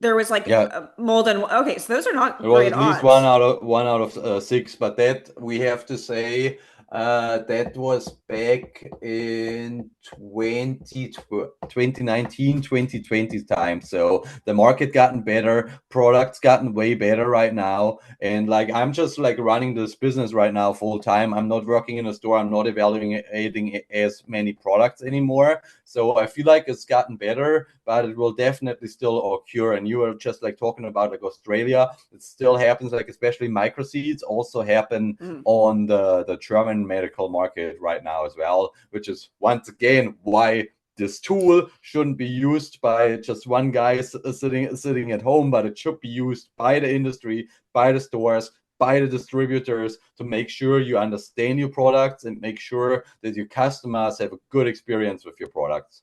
there was like Yeah, mold and okay, so those are it not was great at least one odds. out of six, but that we have to say that was back in 2019, 2020 time. So the market gotten better, products gotten way better right now. And like I'm just like running this business right now full time. I'm not working in a store. I'm not evaluating as many products anymore. So I feel like it's gotten better, but it will definitely still occur. And you were just like talking about like Australia. It still happens, like especially microseeds also happen Mm. on the German medical market right now as well, which is once again why this tool shouldn't be used by just one guy sitting at home, but it should be used by the industry, by the stores, by the distributors, to make sure you understand your products and make sure that your customers have a good experience with your products.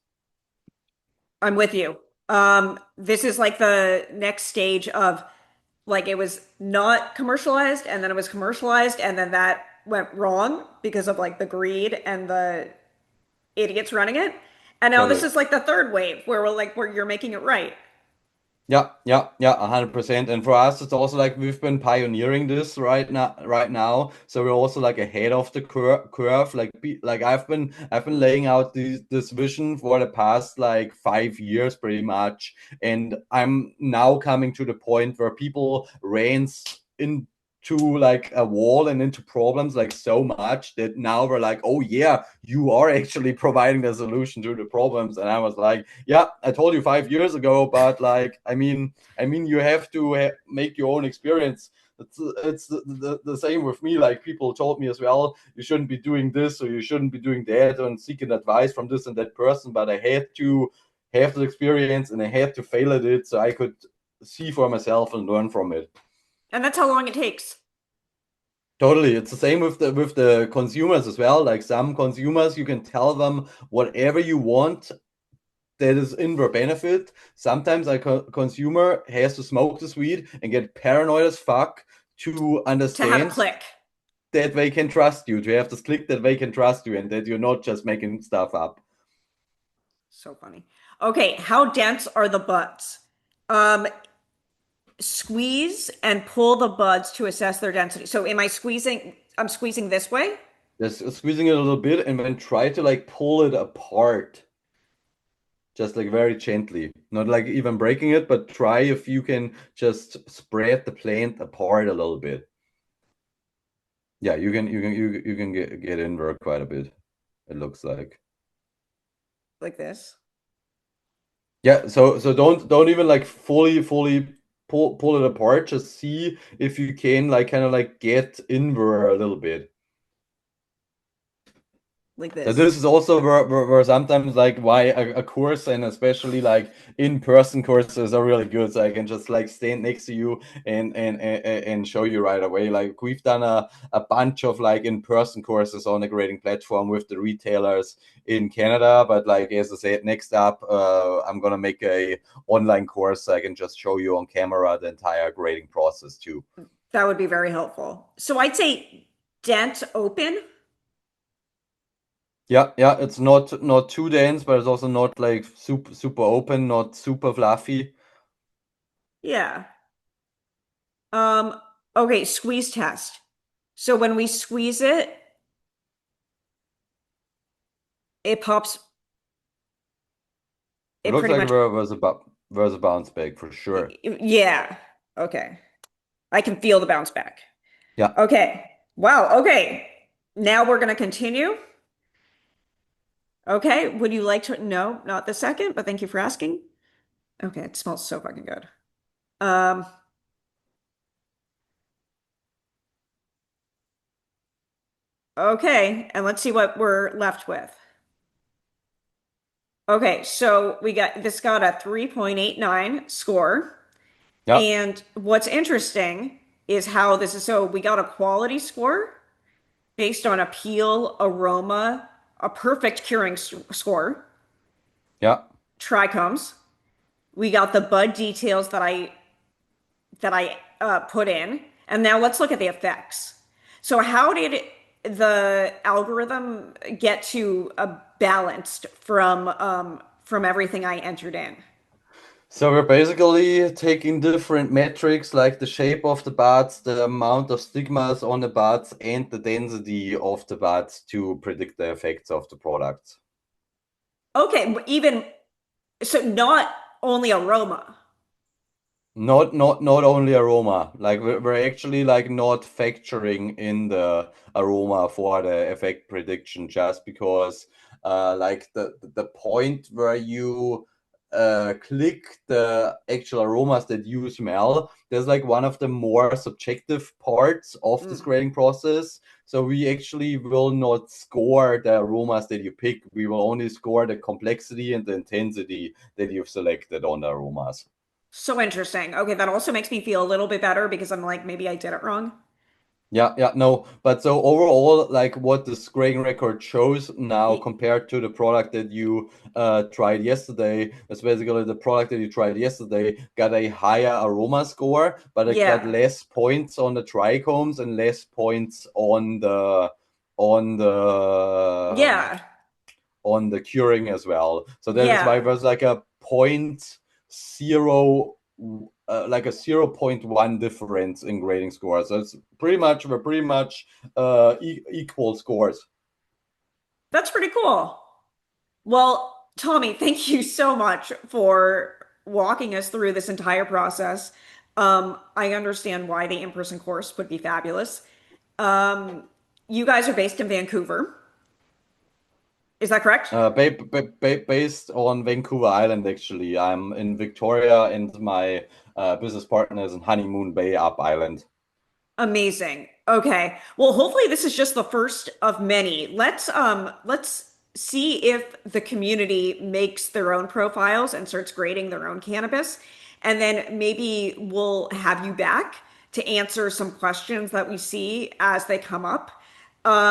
I'm with you. This is like the next stage of like it was not commercialized and then it was commercialized and then that went wrong because of like the greed and the idiots running it. And now this Totally. is like the third wave where we're like where you're making it right. Yeah, yeah, yeah, 100%. And for us, it's also like we've been pioneering this right now. So we're also like ahead of the curve. Like I've been laying out this vision for the past like 5 years, pretty much. And I'm now coming to the point where people runs into like a wall and into problems like so much that now we're like, oh yeah, you are actually providing the solution to the problems. And I was like, yeah, I told you 5 years ago, but like, I mean, you have to make your own experience. It's the same with me. Like people told me as well, you shouldn't be doing this or you shouldn't be doing that and seeking advice from this and that person. But I had to have the experience and I had to fail at it so I could see for myself and learn from it. And that's how long it takes Totally. It's the same with the consumers as well. Like some consumers, you can tell them whatever you want that is in their benefit. Sometimes a consumer has to smoke this weed and get paranoid as fuck to to have it understand click. that they can trust you, to have this click that they can trust you and that you're not just making stuff up. So funny. Okay, how dense are the buds? Um, Squeeze and pull the buds to assess their density. So am I squeezing? I'm squeezing this way, Just squeezing it a little bit and then try to like pull it apart. Just like very gently, not like even breaking it, but try if you can just spread the plant apart a little bit. Yeah, you can get in there quite a bit. It looks like. like this. Yeah, so don't even like fully pull it apart. Just see if you can like kind of like get in there a little bit. Like So this. this is also where sometimes like why a course and especially like in-person courses are really good. So I can just like stand next to you and show you right away. Like we've done a bunch of like in-person courses on a grading platform with the retailers in Canada. But like as I said, next up, I'm gonna make a online course so I can just show you on camera the entire grading process too. That would be very helpful. So I'd say dent open. Yeah, yeah, it's not too dense, but it's also not like super open, not super fluffy. Yeah. Um, okay, squeeze test. So when we squeeze it, it pops, It it looks pretty like much, there's a bounce back for sure. yeah. Okay. I can feel the bounce back. Yeah. Okay. Wow. Okay. Now we're going to continue. Okay. Would you like to? No, not the second, but thank you for asking. Okay. It smells so fucking good. Um, okay. And let's see what we're left with. Okay. So we got this got a 3.89 score. Yeah. And what's interesting is how this is. So we got a quality score based on appeal, aroma, a perfect curing score, Yeah. trichomes. We got the bud details that I put in, and now let's look at the effects. So how did the algorithm get to a balanced from everything I entered in? So we're basically taking different metrics like the shape of the buds, the amount of stigmas on the buds, and the density of the buds to predict the effects of the products. Okay, even so, not only aroma. Not only aroma, like we're actually like not factoring in the aroma for the effect prediction just because like the point where you click the actual aromas that you smell, there's like one of the more subjective parts of this Mm. grading process. So we actually will not score the aromas that you pick. We will only score the complexity and the intensity that you've selected on the aromas. So interesting. Okay, that also makes me feel a little bit better because I'm like, maybe I did it wrong. Yeah, yeah, no. But so overall, like what this grading record shows now Y- compared to the product that you tried yesterday, is basically the product that you tried yesterday got a higher aroma score, but it got Yeah, less points on the trichomes and less points on the yeah, on the curing as well. So that is why yeah. it was like a point zero. like a 0.1 difference in grading scores. So it's we're pretty much equal scores. That's pretty cool. Well, Tommy, thank you so much for walking us through this entire process. I understand why the in-person course would be fabulous. Um, you guys are based in Vancouver. Is that correct? Based on Vancouver Island, actually. I'm in Victoria, and my business partner is in Honeymoon Bay up island. Amazing. Okay. Well, hopefully this is just the first of many. Let's see if the community makes their own profiles and starts grading their own cannabis. And then maybe we'll have you back to answer some questions that we see as they come up.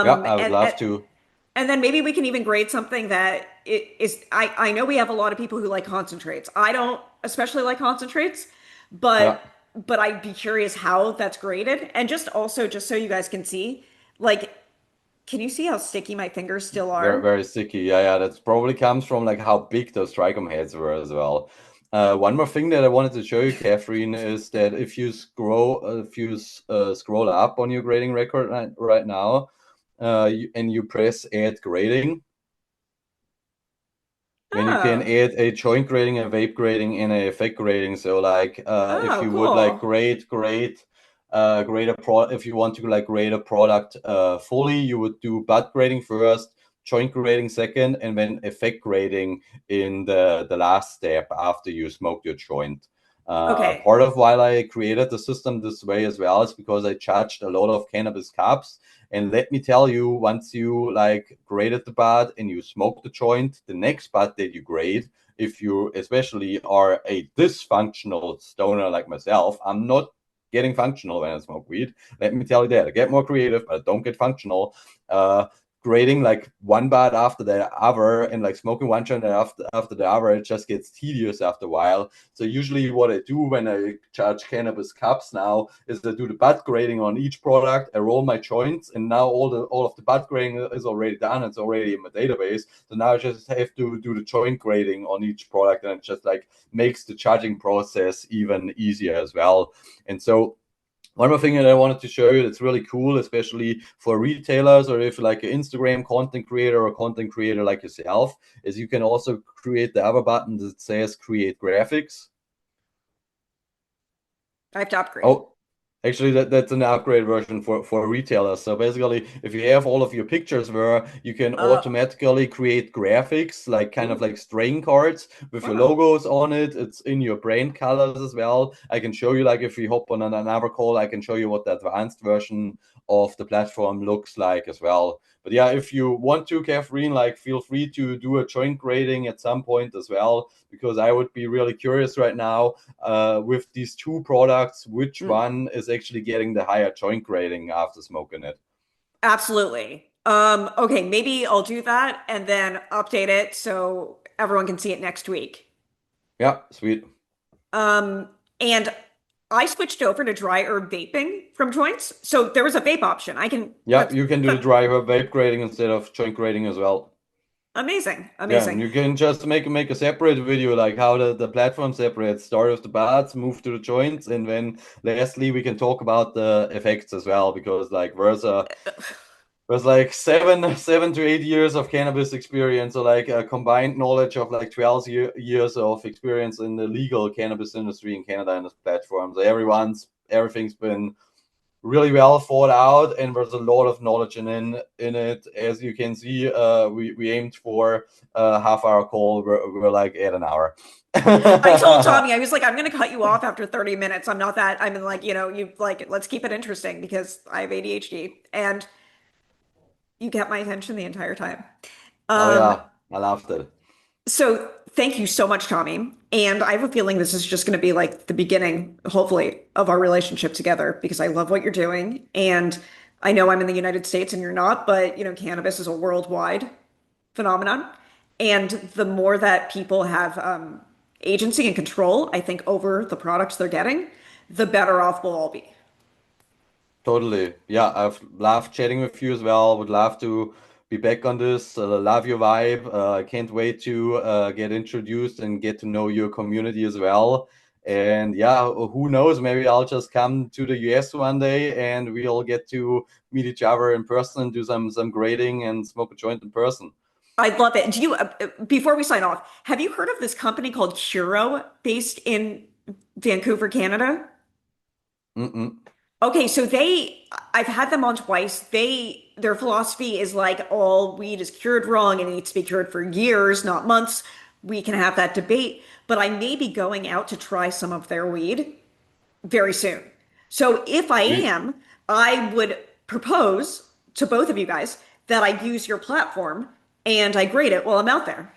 Yeah, Um, I would and, love and to. and then maybe we can even grade something that it is. I know we have a lot of people who like concentrates. I don't especially like concentrates, Yeah, but I'd be curious how that's graded. And just also, just so you guys can see, like, can you see how sticky my fingers still very, are? very sticky. Yeah, yeah, that probably comes from like how big those trichome heads were as well. One more thing that I wanted to show you, Catherine, is that if you scroll up on your grading record right now, and you press add grading, then you can Oh, add a joint grading, a vape grading, and a effect grading. So like if oh, you would like cool. grade a pro if you want to like grade a product fully, you would do bud grading first, joint grading second, and then effect grading in the last step after you smoke your joint. Okay. Part of why I created the system this way as well is because I charged a lot of cannabis cups. And let me tell you, once you like graded the bud and you smoke the joint, the next bud that you grade, if you especially are a dysfunctional stoner like myself, I'm not getting functional when I smoke weed. Let me tell you that. I get more creative, but I don't get functional. Uh, Grading like one bud after the other and like smoking one joint after the other, it just gets tedious after a while. So usually what I do when I charge cannabis cups now is I do the bud grading on each product. I roll my joints, and now all of the bud grading is already done. It's already in my database. So now I just have to do the joint grading on each product, and it just like makes the charging process even easier as well. And so one more thing that I wanted to show you that's really cool, especially for retailers or if like an Instagram content creator or content creator like yourself, is you can also create the other button that says create graphics. I have to upgrade. Oh, actually, that's an upgrade version for retailers. So basically, if you have all of your pictures where you can Oh, automatically create graphics, like kind of ooh, like string cards with your wow. logos on it. It's in your brand colors as well. I can show you, like if we hop on another call, I can show you what the advanced version of the platform looks like as well. But yeah, if you want to, Catherine, like feel free to do a joint grading at some point as well, because I would be really curious right now with these two products, which Mm, one is actually getting the higher joint grading after smoking it? absolutely. Okay, maybe I'll do that and then update it so everyone can see it next week. Yeah, sweet. Um, and I switched over to dry herb vaping from joints. So there was a vape option. I can, Yeah, you can do the driver vape grading instead of joint grading as well. amazing, Yeah, and amazing. you can just make a separate video like how the platform separates. Start with the buds, move to the joints, and then lastly we can talk about the effects as well because like there's like seven to 8 years of cannabis experience, or like a combined knowledge of like 12 years of experience in the legal cannabis industry in Canada and this platform. So everything's been really well thought out, and there's a lot of knowledge in it. As you can see, we aimed for a half-hour call. We're like at an hour. I told Tommy, I was like, I'm going to cut you off after 30 minutes. I'm not that, I'm like, you like, let's keep it interesting because I have ADHD and you kept my attention the entire time. Oh Um, yeah, I loved it. so thank you so much, Tommy. And I have a feeling this is just going to be like the beginning, hopefully, of our relationship together because I love what you're doing. And I know I'm in the United States and you're not, but cannabis is a worldwide phenomenon. And the more that people have agency and control, I think, over the products they're getting, the better off we'll all be. Totally. Yeah, I've loved chatting with you as well. Would love to be back on this. Love your vibe. I can't wait to get introduced and get to know your community as well. And yeah, who knows? Maybe I'll just come to the US one day and we'll get to meet each other in person and do some grading and smoke a joint in person. I love it. Do you, before we sign off, have you heard of this company called Hero based in Vancouver, Canada? Mm-mm. Okay, so I've had them on twice. Their philosophy is like all weed is cured wrong and it needs to be cured for years, not months. We can have that debate, but I may be going out to try some of their weed very soon. So if I am, I would propose to both of you guys that I use your platform and I grade it while I'm out there.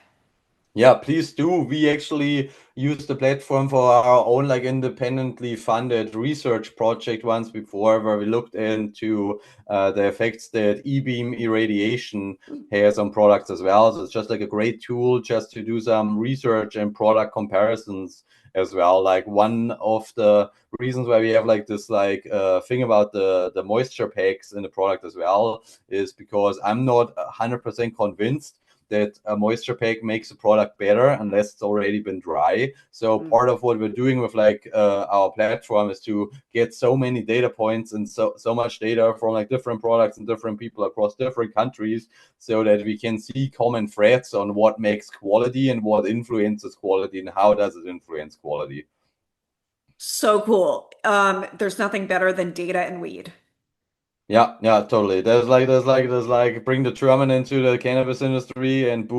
Yeah, please do. We actually used the platform for our own like independently funded research project once before, where we looked into the effects that E-beam irradiation has on products as well. So it's just like a great tool just to do some research and product comparisons as well. Like one of the reasons why we have like this like thing about the moisture packs in the product as well is because I'm not 100% convinced that a moisture pack makes a product better unless it's already been dry. So Mm. part of what we're doing with like our platform is to get so many data points and so much data from like different products and different people across different countries, so that we can see common threads on what makes quality and what influences quality and how does it influence quality. So cool. There's nothing better than data and weed. Yeah, yeah, totally. There's like bring the German into the cannabis industry and boom.